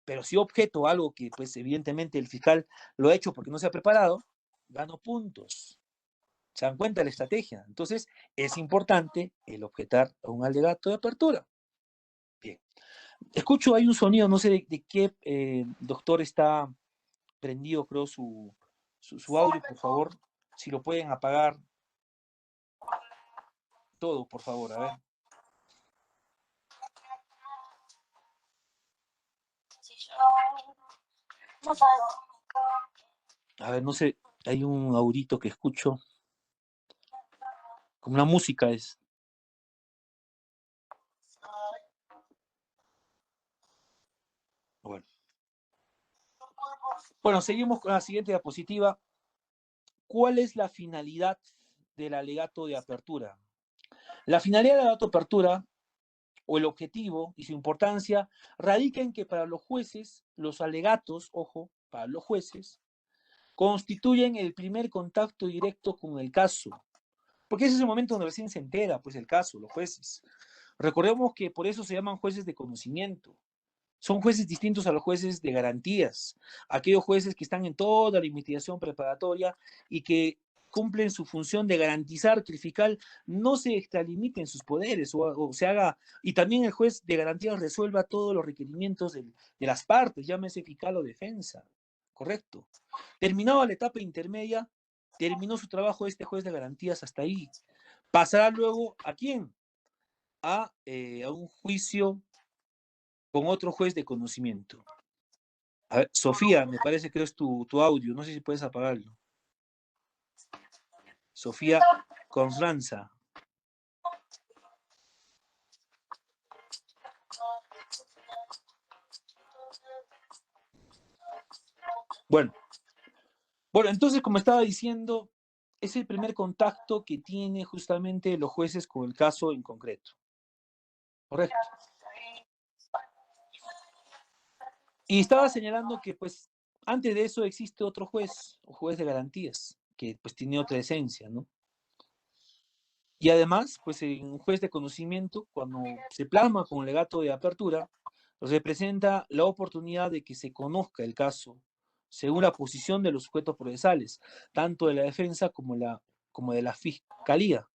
Pero si objeto algo que, pues, evidentemente el fiscal lo ha hecho porque no se ha preparado, gano puntos. ¿Se dan cuenta de la estrategia? Entonces, es importante el objetar a un alegato de apertura. Bien. Escucho, hay un sonido, no sé de qué doctor está prendido, creo, su audio, por favor. Si lo pueden apagar todo, por favor, a ver. A ver, no sé, hay un audito que escucho. Como una música es. Bueno, seguimos con la siguiente diapositiva. ¿Cuál es la finalidad del alegato de apertura? La finalidad del alegato de apertura, o el objetivo y su importancia, radica en que para los jueces, los alegatos, ojo, para los jueces, constituyen el primer contacto directo con el caso. Porque ese es el momento donde recién se entera, pues, el caso, los jueces. Recordemos que por eso se llaman jueces de conocimiento. Son jueces distintos a los jueces de garantías, aquellos jueces que están en toda la investigación preparatoria y que cumplen su función de garantizar que el fiscal no se extralimite en sus poderes o se haga, y también el juez de garantías resuelva todos los requerimientos de las partes, llámese fiscal o defensa, ¿correcto? Terminada la etapa intermedia, terminó su trabajo este juez de garantías hasta ahí. Pasará luego, ¿a quién? A un juicio con otro juez de conocimiento. A ver, Sofía, me parece que es tu audio, no sé si puedes apagarlo. Sofía Constanza. Bueno, entonces, como estaba diciendo, es el primer contacto que tiene justamente los jueces con el caso en concreto. Correcto. Y estaba señalando que, pues, antes de eso existe otro juez, un juez de garantías, que pues tiene otra esencia, ¿no? Y además, pues un juez de conocimiento, cuando se plasma con el alegato de apertura, representa la oportunidad de que se conozca el caso según la posición de los sujetos procesales, tanto de la defensa como de la fiscalía.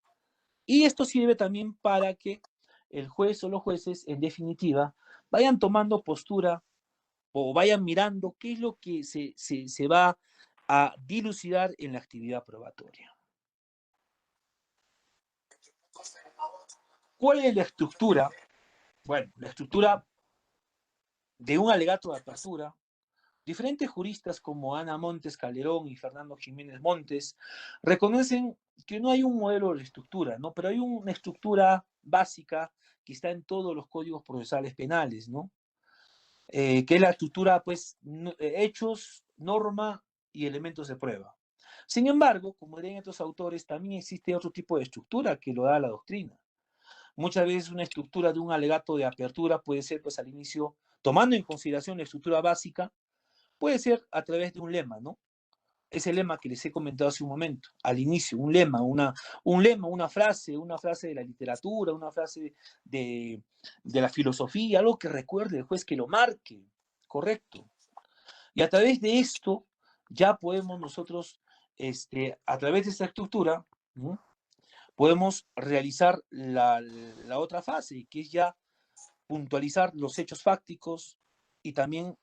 Y esto sirve también para que el juez o los jueces, en definitiva, vayan tomando postura o vayan mirando qué es lo que se va a dilucidar en la actividad probatoria. ¿Cuál es la estructura? Bueno, la estructura de un alegato de apertura. Diferentes juristas como Ana Montes Calderón y Fernando Jiménez Montes reconocen que no hay un modelo de estructura, ¿no? Pero hay una estructura básica que está en todos los códigos procesales penales, ¿no? Que es la estructura, pues, hechos, norma y elementos de prueba. Sin embargo, como dirían estos autores, también existe otro tipo de estructura que lo da la doctrina. Muchas veces una estructura de un alegato de apertura puede ser, pues, al inicio, tomando en consideración la estructura básica, puede ser a través de un lema, ¿no? Ese lema que les he comentado hace un momento, al inicio, un lema, una frase de la literatura, una frase de la filosofía, algo que recuerde el juez, que lo marque, correcto. Y a través de esto ya podemos nosotros, a través de esta estructura, ¿no?, podemos realizar la otra fase, que es ya puntualizar los hechos fácticos y también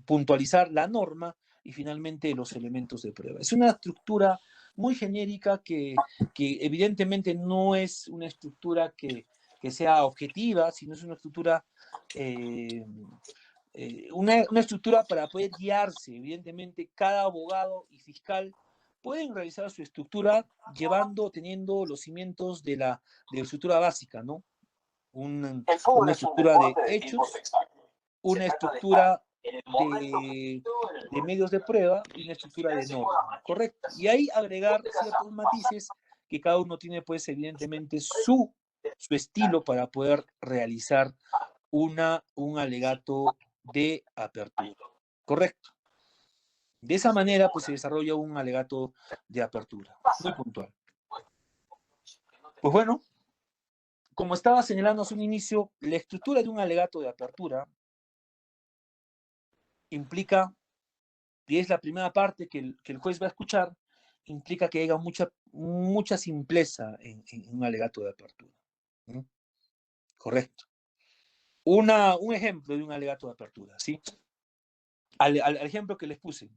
puntualizar la norma y finalmente los elementos de prueba. Es una estructura muy genérica que evidentemente no es una estructura que sea objetiva, sino es una estructura, una estructura para poder guiarse. Evidentemente, cada abogado y fiscal pueden realizar su estructura teniendo los cimientos de la estructura básica, ¿no? Una estructura de hechos, una estructura de medios de prueba y una estructura de norma, ¿correcto? Y ahí agregar ciertos matices que cada uno tiene, pues, evidentemente, su estilo para poder realizar un alegato de apertura, ¿correcto? De esa manera, pues, se desarrolla un alegato de apertura, muy puntual. Pues bueno, como estaba señalando hace un inicio, la estructura de un alegato de apertura implica, y es la primera parte que el juez va a escuchar, implica que haya mucha simpleza en un alegato de apertura. ¿Mm? Correcto. Un ejemplo de un alegato de apertura, ¿sí? Al ejemplo que les puse,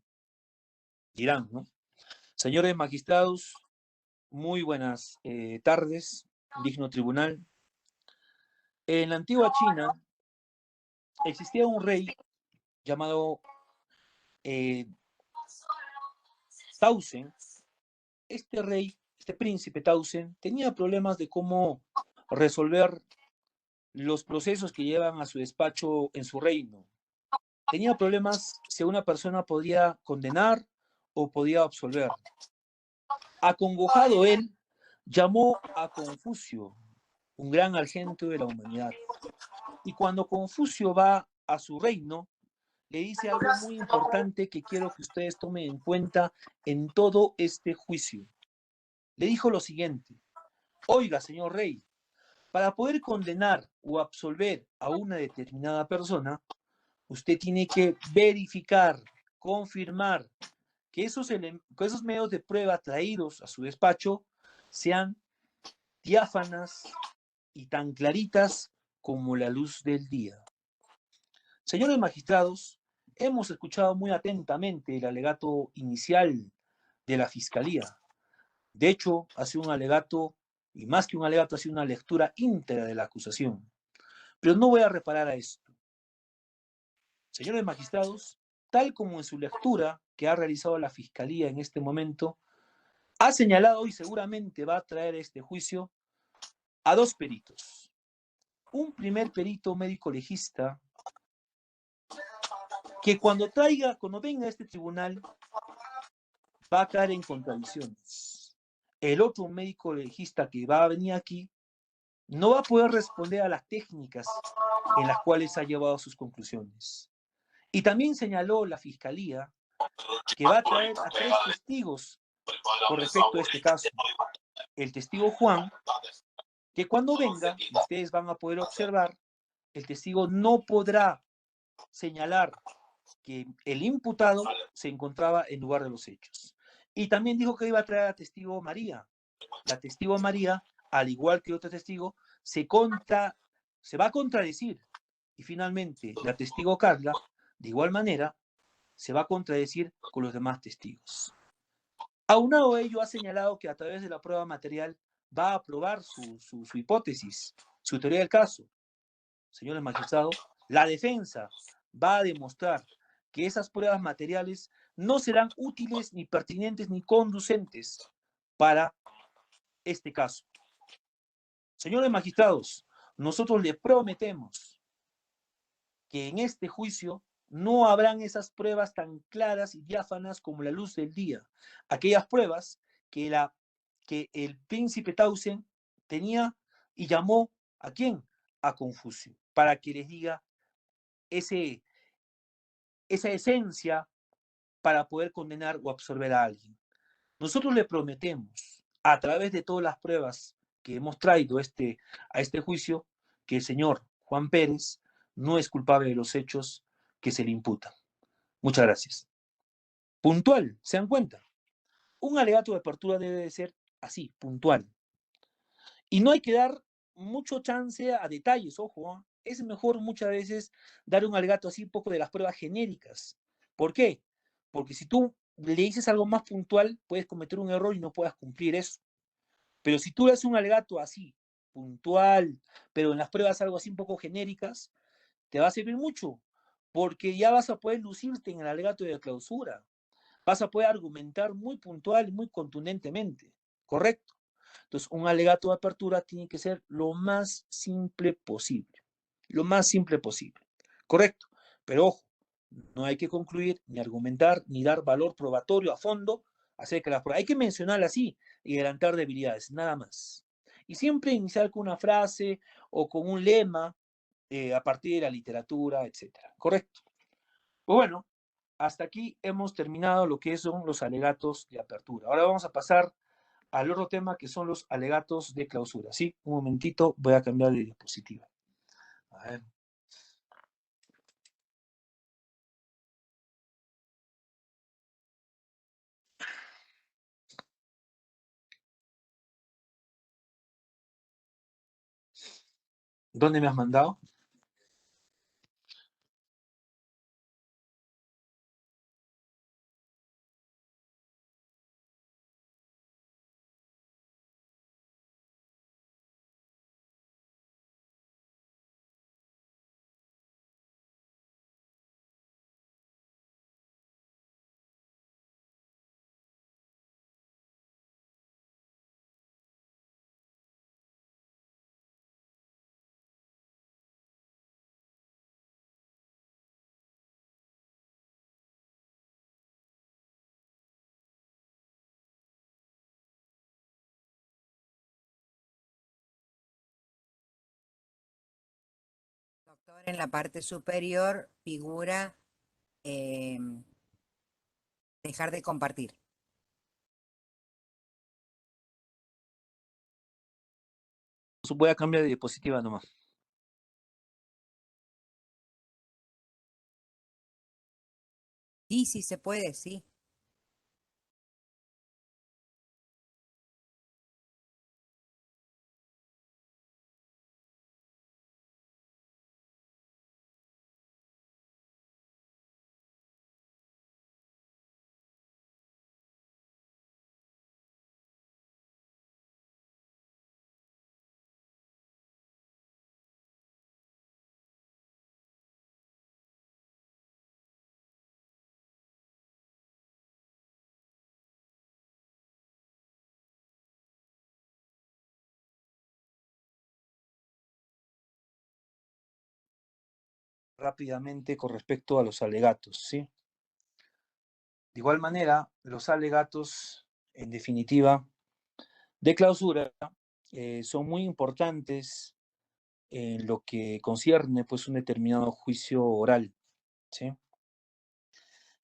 dirán, ¿no? Señores magistrados, muy buenas tardes, digno tribunal. En la antigua China existía un rey llamado Tausen. Este rey, este príncipe Tausen, tenía problemas de cómo resolver los procesos que llevan a su despacho en su reino. Tenía problemas si una persona podía condenar o podía absolver. Acongojado él, llamó a Confucio, un gran argento de la humanidad. Y cuando Confucio va a su reino, le dice algo muy importante que quiero que ustedes tomen en cuenta en todo este juicio. Le dijo lo siguiente: oiga, señor rey, para poder condenar o absolver a una determinada persona, usted tiene que verificar, confirmar que esos medios de prueba traídos a su despacho sean diáfanas y tan claritas como la luz del día. Señores magistrados, hemos escuchado muy atentamente el alegato inicial de la Fiscalía. De hecho, hace un alegato, y más que un alegato, hace una lectura íntegra de la acusación. Pero no voy a reparar a esto. Señores magistrados, tal como en su lectura que ha realizado la Fiscalía en este momento, ha señalado y seguramente va a traer a este juicio a dos peritos. Un primer perito médico legista que cuando venga a este tribunal va a caer en contradicciones. El otro médico legista que va a venir aquí no va a poder responder a las técnicas en las cuales ha llevado sus conclusiones. Y también señaló la Fiscalía que va a traer a tres testigos con respecto a este caso. El testigo Juan, que cuando venga, ustedes van a poder observar, el testigo no podrá señalar que el imputado se encontraba en lugar de los hechos. Y también dijo que iba a traer a testigo María. La testigo María, al igual que otro testigo, se va a contradecir. Y finalmente, la testigo Carla, de igual manera, se va a contradecir con los demás testigos. Aunado a ello, ha señalado que a través de la prueba material va a probar su hipótesis, su teoría del caso. Señores magistrados, la defensa va a demostrar que esas pruebas materiales no serán útiles, ni pertinentes, ni conducentes para este caso. Señores magistrados, nosotros les prometemos que en este juicio no habrán esas pruebas tan claras y diáfanas como la luz del día. Aquellas pruebas que el príncipe Tausen tenía y llamó ¿a quién? A Confucio, para que les diga esa esencia para poder condenar o absolver a alguien. Nosotros le prometemos, a través de todas las pruebas que hemos traído a este juicio, que el señor Juan Pérez no es culpable de los hechos que se le imputan. Muchas gracias. Puntual, ¿se dan cuenta? Un alegato de apertura debe de ser así, puntual. Y no hay que dar mucho chance a detalles, ojo, ¿eh? Es mejor muchas veces dar un alegato así un poco de las pruebas genéricas. ¿Por qué? Porque si tú le dices algo más puntual, puedes cometer un error y no puedas cumplir eso. Pero si tú le haces un alegato así, puntual, pero en las pruebas algo así un poco genéricas, te va a servir mucho, porque ya vas a poder lucirte en el alegato de clausura. Vas a poder argumentar muy puntual y muy contundentemente, ¿correcto? Entonces, un alegato de apertura tiene que ser lo más simple posible, ¿correcto? Pero ojo, No hay que concluir, ni argumentar, ni dar valor probatorio a fondo acerca de las pruebas. Hay que mencionarla así y adelantar debilidades, nada más. Y siempre iniciar con una frase o con un lema a partir de la literatura, etcétera. ¿Correcto? Pues bueno, hasta aquí hemos terminado lo que son los alegatos de apertura. Ahora vamos a pasar al otro tema que son los alegatos de clausura. Sí, un momentito, voy a cambiar de diapositiva. A ver. ¿Dónde me has mandado? Doctor, en la parte superior figura dejar de compartir. Voy a cambiar de diapositiva nomás. Sí, sí se puede, sí. Rápidamente con respecto a los alegatos, ¿sí? De igual manera, los alegatos, en definitiva, de clausura, son muy importantes en lo que concierne, pues, un determinado juicio oral, ¿sí?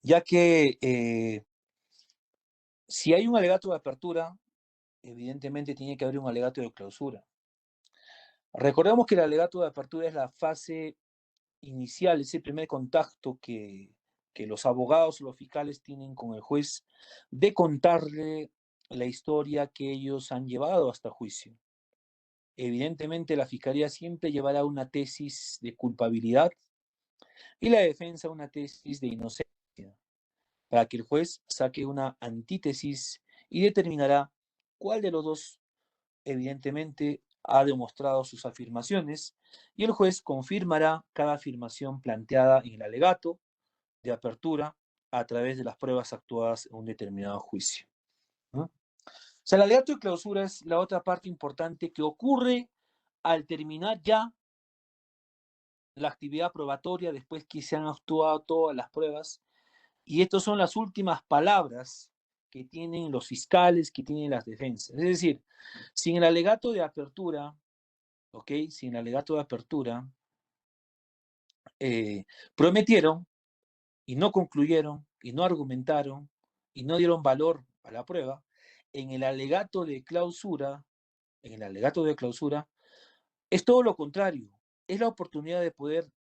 Ya que si hay un alegato de apertura, evidentemente tiene que haber un alegato de clausura. Recordemos que el alegato de apertura es la fase inicial, ese primer contacto que los abogados o los fiscales tienen con el juez de contarle la historia que ellos han llevado hasta juicio. Evidentemente, la fiscalía siempre llevará una tesis de culpabilidad y la defensa una tesis de inocencia, para que el juez saque una antítesis y determinará cuál de los dos, evidentemente, ha demostrado sus afirmaciones, y el juez confirmará cada afirmación planteada en el alegato de apertura a través de las pruebas actuadas en un determinado juicio, ¿no? O sea, el alegato de clausura es la otra parte importante que ocurre al terminar ya la actividad probatoria después que se han actuado todas las pruebas. Y estas son las últimas palabras que tienen los fiscales, que tienen las defensas. Es decir, sin el alegato de apertura, ¿ok? Sin el alegato de apertura, prometieron y no concluyeron y no argumentaron y no dieron valor a la prueba. En el alegato de clausura, en el alegato de clausura, es todo lo contrario. Es la oportunidad de poder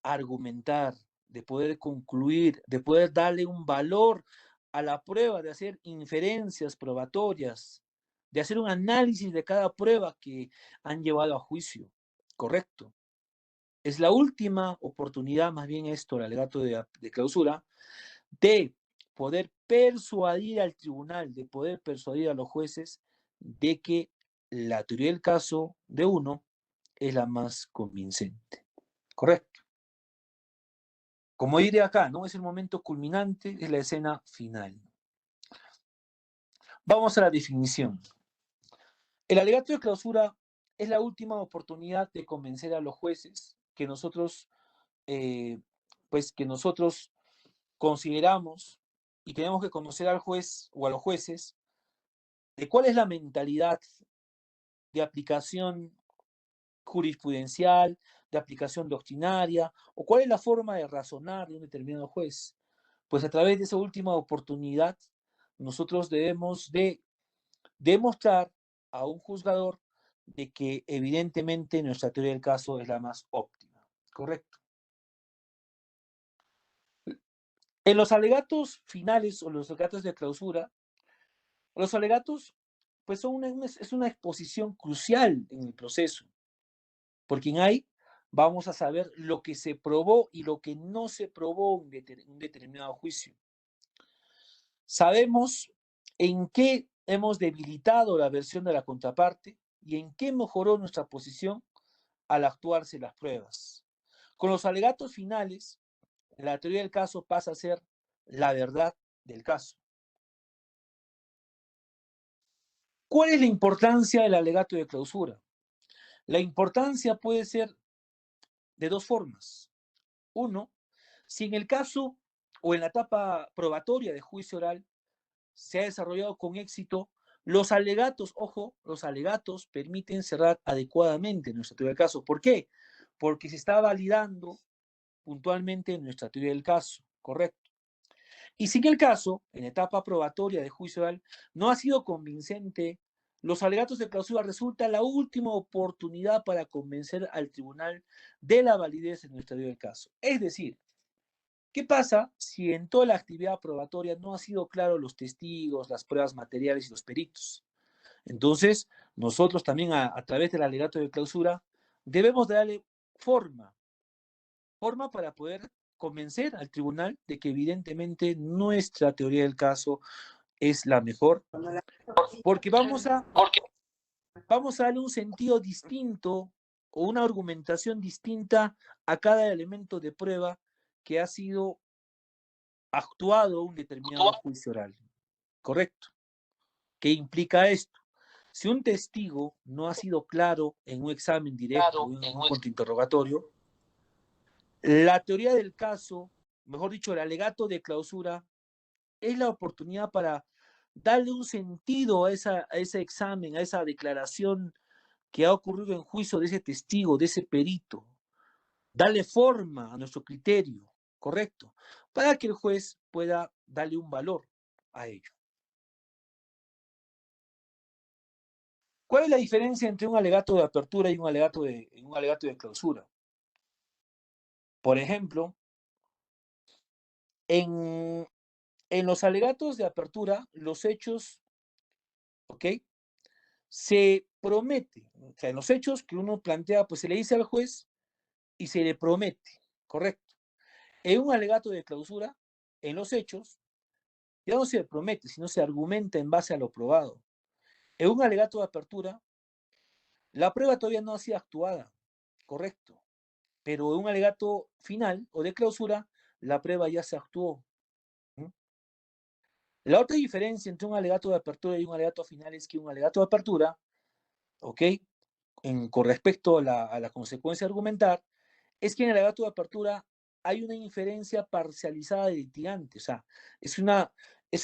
argumentar, de poder concluir, de poder darle un valor a la prueba, de hacer inferencias probatorias, de hacer un análisis de cada prueba que han llevado a juicio. Correcto. Es la última oportunidad, más bien esto, el alegato de clausura, de poder persuadir al tribunal, de poder persuadir a los jueces de que la teoría del caso de uno es la más convincente. Correcto. Como diré acá, ¿no? Es el momento culminante, es la escena final. Vamos a la definición. El alegato de clausura es la última oportunidad de convencer a los jueces que nosotros pues, que nosotros consideramos y tenemos que conocer al juez o a los jueces de cuál es la mentalidad de aplicación jurisprudencial, de aplicación doctrinaria, o cuál es la forma de razonar de un determinado juez. Pues a través de esa última oportunidad, nosotros debemos de demostrar a un juzgador de que evidentemente nuestra teoría del caso es la más óptima. ¿Correcto? En los alegatos finales o los alegatos de clausura, los alegatos pues es una exposición crucial en el proceso, porque en ahí vamos a saber lo que se probó y lo que no se probó en un determinado juicio. Sabemos en qué hemos debilitado la versión de la contraparte y en qué mejoró nuestra posición al actuarse las pruebas. Con los alegatos finales, la teoría del caso pasa a ser la verdad del caso. ¿Cuál es la importancia del alegato de clausura? La importancia puede ser de dos formas. Uno, si en el caso o en la etapa probatoria de juicio oral se ha desarrollado con éxito, los alegatos, ojo, los alegatos permiten cerrar adecuadamente nuestra teoría del caso. ¿Por qué? Porque se está validando puntualmente nuestra teoría del caso, ¿correcto? Y si en el caso, en etapa probatoria de juicio oral, no ha sido convincente, los alegatos de clausura resulta la última oportunidad para convencer al tribunal de la validez de nuestra teoría del caso. Es decir, ¿qué pasa si en toda la actividad probatoria no han sido claros los testigos, las pruebas materiales y los peritos? Entonces, nosotros también a través del alegato de clausura debemos darle forma para poder convencer al tribunal de que evidentemente nuestra teoría del caso es la mejor, porque vamos a darle un sentido distinto o una argumentación distinta a cada elemento de prueba que ha sido actuado un determinado juicio oral. ¿Correcto? ¿Qué implica esto? Si un testigo no ha sido claro en un examen directo, en un contrainterrogatorio, la teoría del caso, mejor dicho, el alegato de clausura, es la oportunidad para darle un sentido a ese examen, a esa declaración que ha ocurrido en juicio de ese testigo, de ese perito. Darle forma a nuestro criterio, ¿correcto? Para que el juez pueda darle un valor a ello. ¿Cuál es la diferencia entre un alegato de apertura y un alegato de clausura? Por ejemplo, en los alegatos de apertura, los hechos, ¿ok? Se promete, o sea, en los hechos que uno plantea, pues se le dice al juez y se le promete, ¿correcto? En un alegato de clausura, en los hechos, ya no se promete, sino se argumenta en base a lo probado. En un alegato de apertura, la prueba todavía no ha sido actuada, ¿correcto? Pero en un alegato final o de clausura, la prueba ya se actuó. ¿Mm? La otra diferencia entre un alegato de apertura y un alegato final es que un alegato de apertura, ¿ok? Con respecto a la consecuencia de argumentar, es que en el alegato de apertura hay una inferencia parcializada de litigante, o sea, es una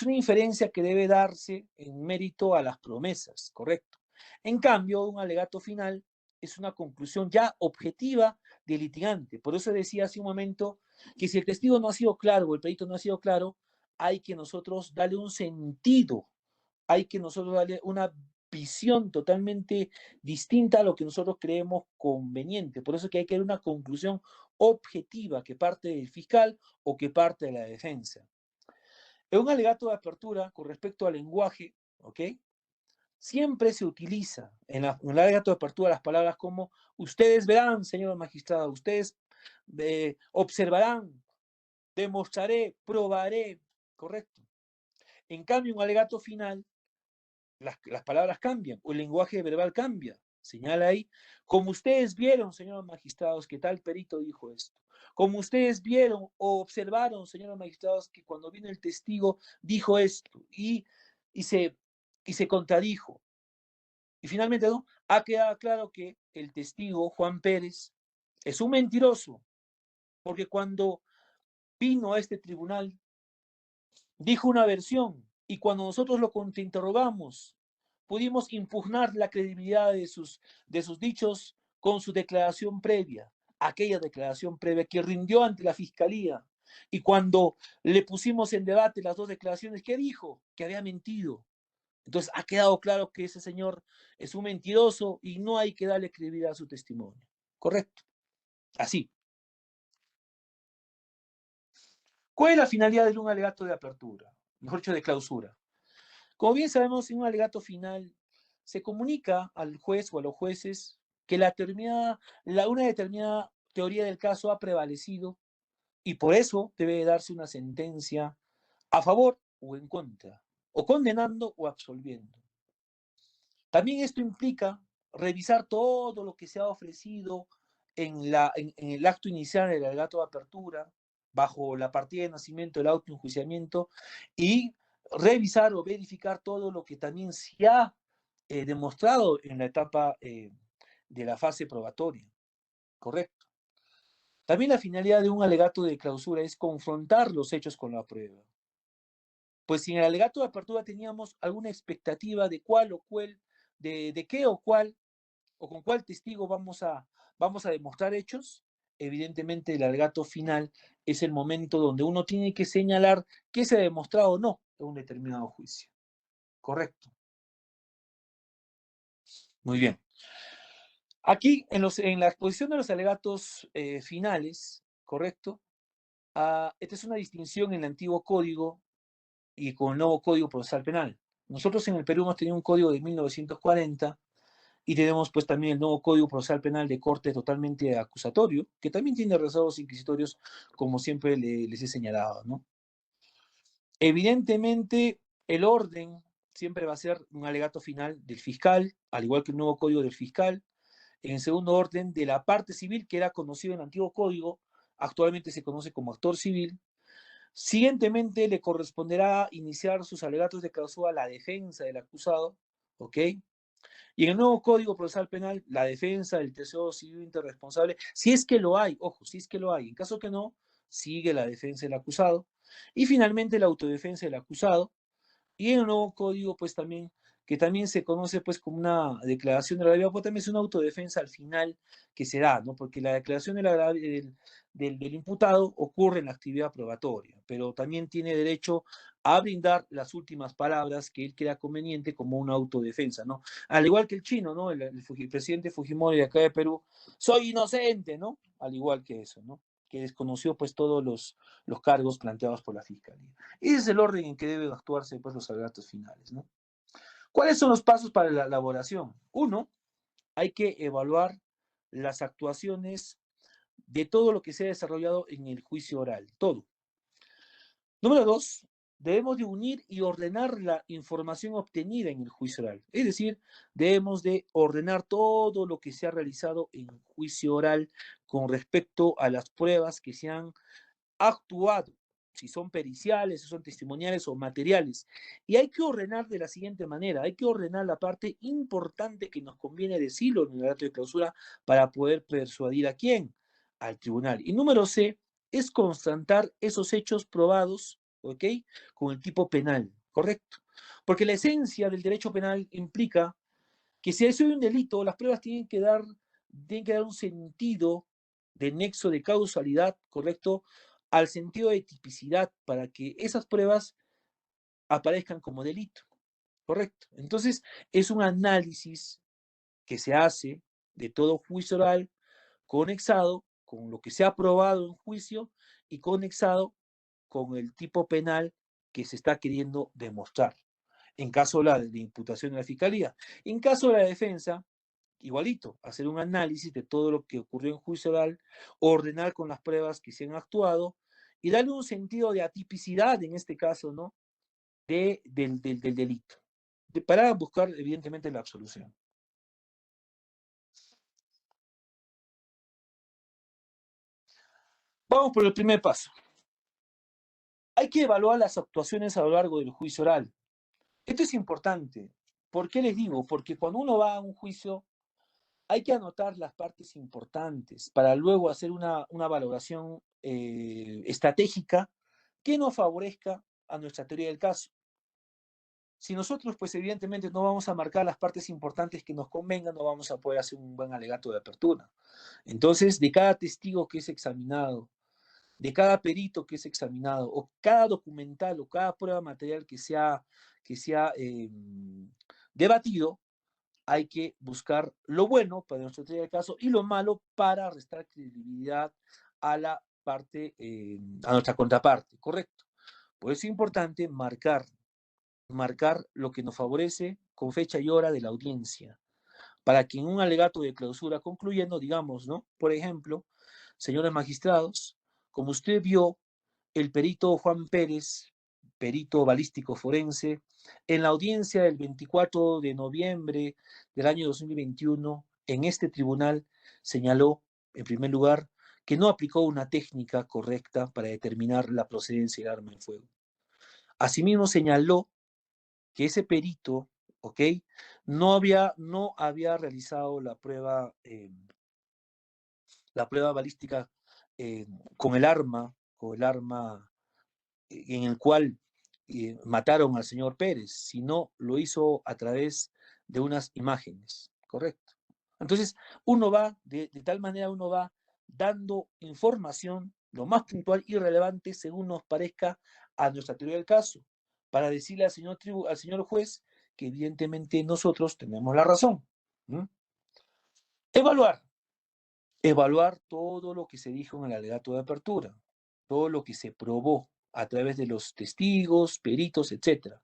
inferencia que debe darse en mérito a las promesas, ¿correcto? En cambio, un alegato final es una conclusión ya objetiva del litigante. Por eso decía hace un momento que si el testigo no ha sido claro o el perito no ha sido claro, hay que nosotros darle un sentido, hay que nosotros darle una visión totalmente distinta a lo que nosotros creemos conveniente. Por eso que hay que dar una conclusión objetiva que parte del fiscal o que parte de la defensa. En un alegato de apertura con respecto al lenguaje, ¿ok? Siempre se utiliza en el alegato de apertura las palabras como ustedes verán, señor magistrado, ustedes observarán, demostraré, probaré, ¿correcto? En cambio, un alegato final las palabras cambian o el lenguaje verbal cambia. Señala ahí, como ustedes vieron, señores magistrados, que tal perito dijo esto. Como ustedes vieron o observaron, señores magistrados, que cuando vino el testigo dijo esto y se contradijo. Y finalmente, ¿no? Ha quedado claro que el testigo, Juan Pérez, es un mentiroso, porque cuando vino a este tribunal, dijo una versión, y cuando nosotros lo contrainterrogamos, pudimos impugnar la credibilidad de sus dichos con su declaración previa, aquella declaración previa que rindió ante la fiscalía. Y cuando le pusimos en debate las dos declaraciones, ¿qué dijo? Que había mentido. Entonces ha quedado claro que ese señor es un mentiroso y no hay que darle credibilidad a su testimonio. ¿Correcto? Así. ¿Cuál es la finalidad de un alegato de apertura? Mejor dicho, de clausura. Como bien sabemos, en un alegato final se comunica al juez o a los jueces que una determinada teoría del caso ha prevalecido y por eso debe darse una sentencia a favor o en contra, o condenando o absolviendo. También esto implica revisar todo lo que se ha ofrecido en el acto inicial del alegato de apertura, bajo la partida de nacimiento del auto de enjuiciamiento, y revisar o verificar todo lo que también se ha demostrado en la etapa de la fase probatoria. Correcto. También la finalidad de un alegato de clausura es confrontar los hechos con la prueba. Pues si en el alegato de apertura teníamos alguna expectativa de cuál o cuál, de qué o cuál, o con cuál testigo vamos a demostrar hechos, evidentemente el alegato final es el momento donde uno tiene que señalar qué se ha demostrado o no en un determinado juicio. Correcto. Muy bien. Aquí, en la exposición de los alegatos finales, correcto, esta es una distinción en el antiguo código y con el nuevo Código Procesal Penal. Nosotros en el Perú hemos tenido un código de 1940 y tenemos pues también el nuevo Código Procesal Penal de corte totalmente acusatorio, que también tiene reservos inquisitorios, como siempre les he señalado, ¿no? Evidentemente, el orden siempre va a ser un alegato final del fiscal, al igual que el nuevo Código del fiscal. En segundo orden, de la parte civil, que era conocido en el antiguo código, actualmente se conoce como actor civil. Siguientemente, le corresponderá iniciar sus alegatos de clausura a la defensa del acusado, ¿ok? Y en el nuevo Código Procesal Penal, la defensa del tercero civil interresponsable, si es que lo hay, ojo, si es que lo hay, en caso que no, sigue la defensa del acusado. Y finalmente, la autodefensa del acusado. Y en el nuevo código, pues también, que también se conoce pues como una declaración de la gravedad, pues también es una autodefensa al final que se da, ¿no? Porque la declaración de del imputado ocurre en la actividad probatoria, pero también tiene derecho a brindar las últimas palabras que él crea conveniente como una autodefensa, ¿no? Al igual que el chino, ¿no? El presidente Fujimori de acá de Perú, soy inocente, ¿no? Al igual que eso, ¿no? Que desconoció pues todos los cargos planteados por la Fiscalía. Ese es el orden en que deben actuarse pues, los alegatos finales, ¿no? ¿Cuáles son los pasos para la elaboración? Uno, hay que evaluar las actuaciones de todo lo que se ha desarrollado en el juicio oral, todo. Número dos, debemos de unir y ordenar la información obtenida en el juicio oral. Es decir, debemos de ordenar todo lo que se ha realizado en juicio oral con respecto a las pruebas que se han actuado, si son periciales, si son testimoniales o materiales. Y hay que ordenar de la siguiente manera, hay que ordenar la parte importante que nos conviene decirlo en el alegato de clausura para poder persuadir a quién, al tribunal. Y número C, es constatar esos hechos probados, ¿ok? Con el tipo penal, ¿correcto? Porque la esencia del derecho penal implica que si hay un delito, las pruebas tienen que dar un sentido de nexo de causalidad, ¿correcto? Al sentido de tipicidad para que esas pruebas aparezcan como delito, ¿correcto? Entonces, es un análisis que se hace de todo juicio oral conexado con lo que se ha probado en juicio y conexado con el tipo penal que se está queriendo demostrar. En caso de la imputación de la fiscalía. En caso de la defensa, igualito, hacer un análisis de todo lo que ocurrió en juicio oral, ordenar con las pruebas que se han actuado y darle un sentido de atipicidad, en este caso, ¿no? Del delito, para buscar, evidentemente, la absolución. Vamos por el primer paso. Hay que evaluar las actuaciones a lo largo del juicio oral. Esto es importante. ¿Por qué les digo? Porque cuando uno va a un juicio, hay que anotar las partes importantes para luego hacer una valoración estratégica que no favorezca a nuestra teoría del caso. Si nosotros, pues evidentemente no vamos a marcar las partes importantes que nos convengan, no vamos a poder hacer un buen alegato de apertura. Entonces, de cada testigo que es examinado, de cada perito que es examinado, o cada documental o cada prueba material que sea debatido, hay que buscar lo bueno para nuestra teoría del caso y lo malo para restar credibilidad a la parte, a nuestra contraparte, ¿correcto? Por eso es importante marcar lo que nos favorece con fecha y hora de la audiencia, para que en un alegato de clausura concluyendo, digamos, ¿no? Por ejemplo, señores magistrados, como usted vio, el perito Juan Pérez, perito balístico forense, en la audiencia del 24 de noviembre del año 2021, en este tribunal señaló, en primer lugar, que no aplicó una técnica correcta para determinar la procedencia del arma de fuego. Asimismo señaló que ese perito, ¿ok? No había realizado la prueba balística con el arma en el cual mataron al señor Pérez, sino lo hizo a través de unas imágenes, ¿correcto? Entonces, de tal manera uno va dando información lo más puntual y relevante según nos parezca a nuestra teoría del caso, para decirle al señor juez que evidentemente nosotros tenemos la razón. ¿Mm? Evaluar todo lo que se dijo en el alegato de apertura, todo lo que se probó a través de los testigos, peritos, etcétera,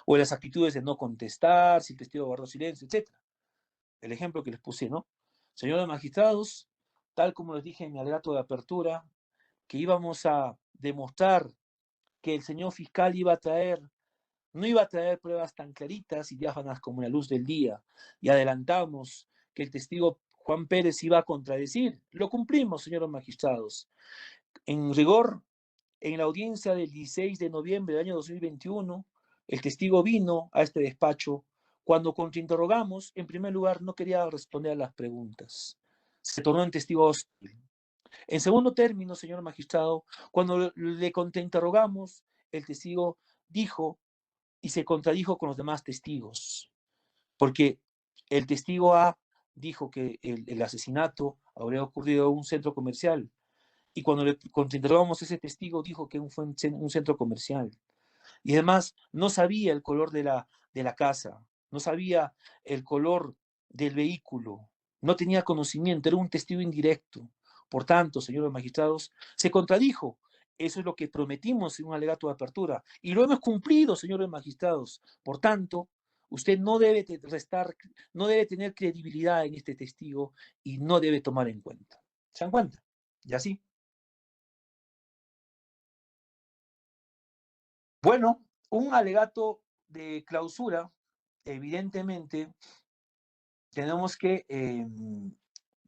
o las actitudes de no contestar, si el testigo guardó silencio, etcétera. El ejemplo que les puse, ¿no? Señores magistrados, tal como les dije en mi alegato de apertura, que íbamos a demostrar que el señor fiscal no iba a traer pruebas tan claritas y diáfanas como la luz del día, y adelantamos que el testigo Juan Pérez iba a contradecir. Lo cumplimos, señores magistrados. En rigor, en la audiencia del 16 de noviembre del año 2021, el testigo vino a este despacho. Cuando contrainterrogamos, en primer lugar, no quería responder a las preguntas. Se tornó en testigo hostil. En segundo término, señor magistrado, cuando le contrainterrogamos, el testigo dijo y se contradijo con los demás testigos, porque el testigo A dijo que el asesinato habría ocurrido en un centro comercial, y cuando le contrainterrogamos, ese testigo dijo que fue un centro comercial. Y además no sabía el color de la casa, no sabía el color del vehículo, no tenía conocimiento, era un testigo indirecto. Por tanto, señores magistrados, se contradijo. Eso es lo que prometimos en un alegato de apertura. Y lo hemos cumplido, señores magistrados. Por tanto, usted no debe tener credibilidad en este testigo y no debe tomar en cuenta. ¿Se dan cuenta? Y así. Bueno, un alegato de clausura, evidentemente, tenemos que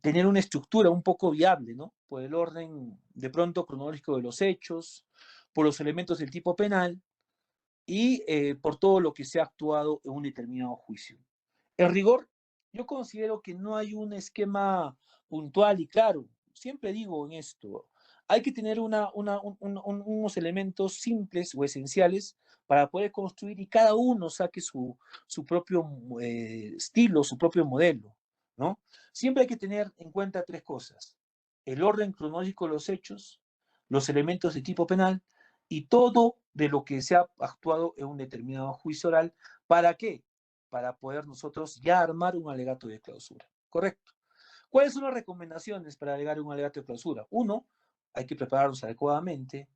tener una estructura un poco viable, ¿no? Por el orden de pronto cronológico de los hechos, por los elementos del tipo penal y por todo lo que se ha actuado en un determinado juicio. En rigor, yo considero que no hay un esquema puntual y claro. Siempre digo en esto, hay que tener unos elementos simples o esenciales para poder construir y cada uno saque su propio estilo, su propio modelo, ¿no? Siempre hay que tener en cuenta tres cosas: el orden cronológico de los hechos, los elementos de tipo penal y todo de lo que se ha actuado en un determinado juicio oral. ¿Para qué? Para poder nosotros ya armar un alegato de clausura. ¿Correcto? ¿Cuáles son las recomendaciones para alegar un alegato de clausura? Uno, hay que prepararlos adecuadamente,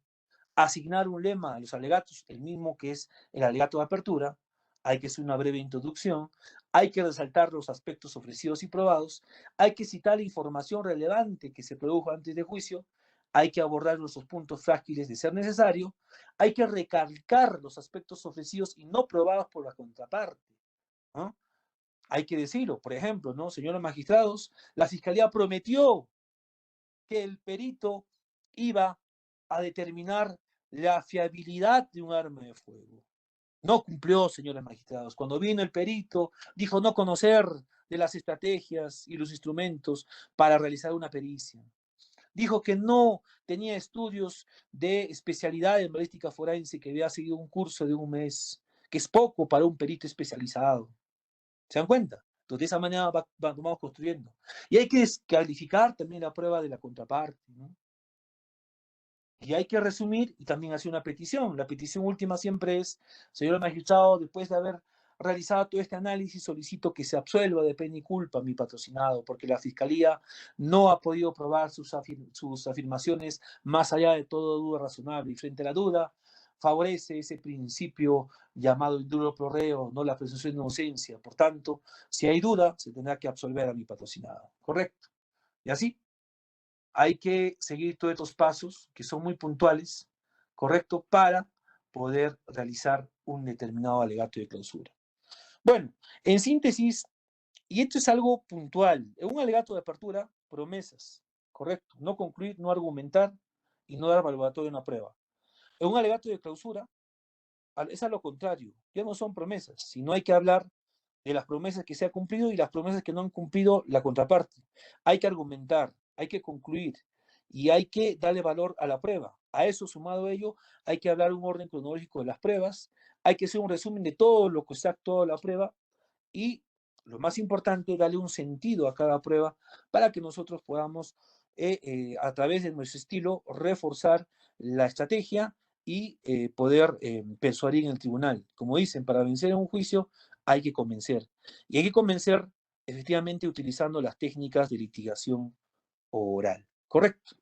asignar un lema a los alegatos, el mismo que es el alegato de apertura, hay que hacer una breve introducción, hay que resaltar los aspectos ofrecidos y probados, hay que citar la información relevante que se produjo antes de juicio, hay que abordar nuestros puntos frágiles de ser necesario, hay que recalcar los aspectos ofrecidos y no probados por la contraparte, ¿no? Hay que decirlo, por ejemplo, ¿no? Señores magistrados, la Fiscalía prometió que el perito iba a determinar la fiabilidad de un arma de fuego. No cumplió, señores magistrados. Cuando vino el perito, dijo no conocer de las estrategias y los instrumentos para realizar una pericia. dijo que no tenía estudios de especialidad en balística forense, que había seguido un curso de un mes, que es poco para un perito especializado. ¿Se dan cuenta? Entonces, de esa manera vamos construyendo. Y hay que descalificar también la prueba de la contraparte, ¿no? Y hay que resumir y también hacer una petición. La petición última siempre es, señor magistrado, después de haber realizado todo este análisis, solicito que se absuelva de pena y culpa a mi patrocinado, porque la Fiscalía no ha podido probar sus afirmaciones más allá de toda duda razonable. Y frente a la duda, favorece ese principio llamado indulto pro reo, no la presunción de inocencia. Por tanto, si hay duda, se tendrá que absolver a mi patrocinado. ¿Correcto? Y así hay que seguir todos estos pasos que son muy puntuales, ¿correcto? Para poder realizar un determinado alegato de clausura. Bueno, en síntesis, y esto es algo puntual, en un alegato de apertura, promesas, ¿correcto? No concluir, no argumentar y no dar valoratorio a una prueba. En un alegato de clausura, es a lo contrario, ya no son promesas, sino hay que hablar de las promesas que se han cumplido y las promesas que no han cumplido la contraparte. Hay que argumentar, hay que concluir y hay que darle valor a la prueba. A eso, sumado a ello, hay que hablar un orden cronológico de las pruebas, hay que hacer un resumen de todo lo que se ha actuado en la prueba y, lo más importante, darle un sentido a cada prueba para que nosotros podamos, a través de nuestro estilo, reforzar la estrategia y poder persuadir en el tribunal. Como dicen, para vencer en un juicio hay que convencer. Y hay que convencer efectivamente utilizando las técnicas de litigación oral. ¿Correcto?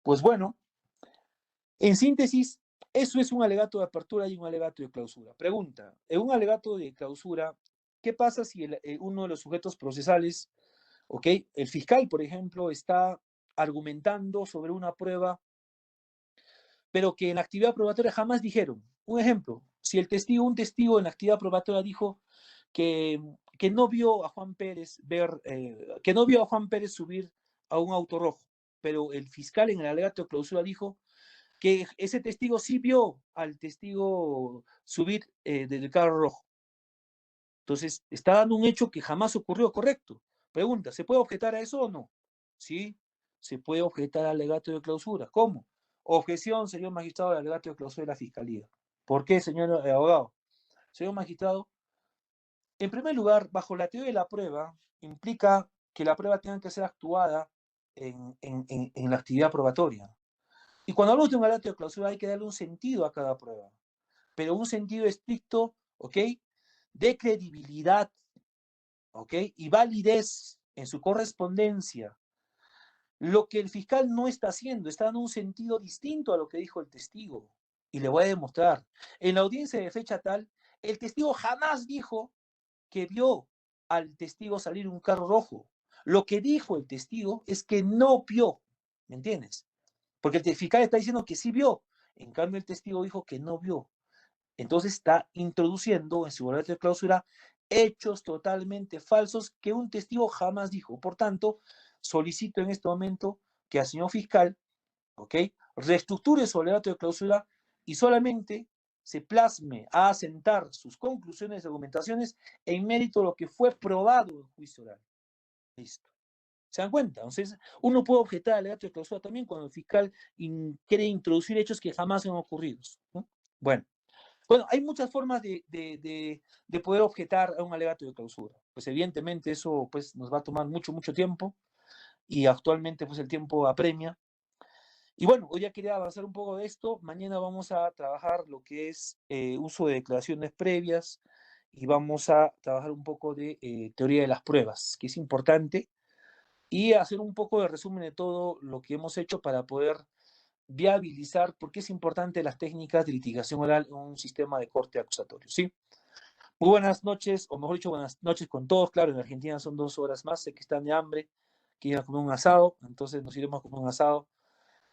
Pues bueno, en síntesis, eso es un alegato de apertura y un alegato de clausura. Pregunta, en un alegato de clausura, ¿qué pasa si uno de los sujetos procesales, ok, el fiscal, por ejemplo, está argumentando sobre una prueba, pero que en la actividad probatoria jamás dijeron? Un ejemplo, si un testigo en la actividad probatoria dijo que, que no vio a Juan Pérez que no vio a Juan Pérez subir a un auto rojo, pero el fiscal en el alegato de clausura dijo que ese testigo sí vio al testigo subir del carro rojo. Entonces, está dando un hecho que jamás ocurrió, correcto. Pregunta, ¿se puede objetar a eso o no? Sí, se puede objetar al alegato de clausura. ¿Cómo? Objeción, señor magistrado, al alegato de clausura de la Fiscalía. ¿Por qué, señor abogado? Señor magistrado, en primer lugar, bajo la teoría de la prueba, implica que la prueba tenga que ser actuada en la actividad probatoria. Y cuando hablamos de un alegato de clausura hay que darle un sentido a cada prueba, pero un sentido estricto, ¿ok? De credibilidad, ¿ok? Y validez en su correspondencia. Lo que el fiscal no está haciendo, está dando un sentido distinto a lo que dijo el testigo. Y le voy a demostrar. En la audiencia de fecha tal, el testigo jamás dijo que vio al testigo salir un carro rojo. Lo que dijo el testigo es que no vio, ¿me entiendes? Porque el fiscal está diciendo que sí vio, en cambio el testigo dijo que no vio. Entonces está introduciendo en su alegato de clausura hechos totalmente falsos que un testigo jamás dijo. Por tanto, solicito en este momento que al señor fiscal, ¿ok?, reestructure su alegato de clausura y solamente se plasme a asentar sus conclusiones y argumentaciones en mérito de lo que fue probado en juicio oral. Listo. ¿Se dan cuenta? Entonces, uno puede objetar al alegato de clausura también cuando el fiscal quiere introducir hechos que jamás han ocurrido, ¿no? Bueno, hay muchas formas de poder objetar a un alegato de clausura. Pues evidentemente eso pues, nos va a tomar mucho, mucho tiempo y actualmente pues el tiempo apremia. Y bueno, hoy ya quería avanzar un poco de esto. Mañana vamos a trabajar lo que es uso de declaraciones previas y vamos a trabajar un poco de teoría de las pruebas, que es importante, y hacer un poco de resumen de todo lo que hemos hecho para poder viabilizar por qué es importante las técnicas de litigación oral en un sistema de corte acusatorio, ¿sí? Muy buenas noches, o mejor dicho, buenas noches con todos. Claro, en Argentina son 2 horas más, sé que están de hambre, que iban a comer un asado, entonces nos iremos a comer un asado.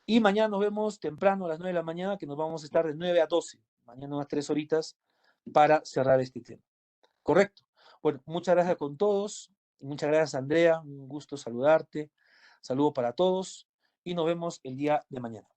Y mañana nos vemos temprano a las 9 de la mañana, que nos vamos a estar de 9 a 12. Mañana unas 3 horitas para cerrar este tema. ¿Correcto? Bueno, muchas gracias con todos. Muchas gracias, Andrea. Un gusto saludarte. Saludo para todos y nos vemos el día de mañana.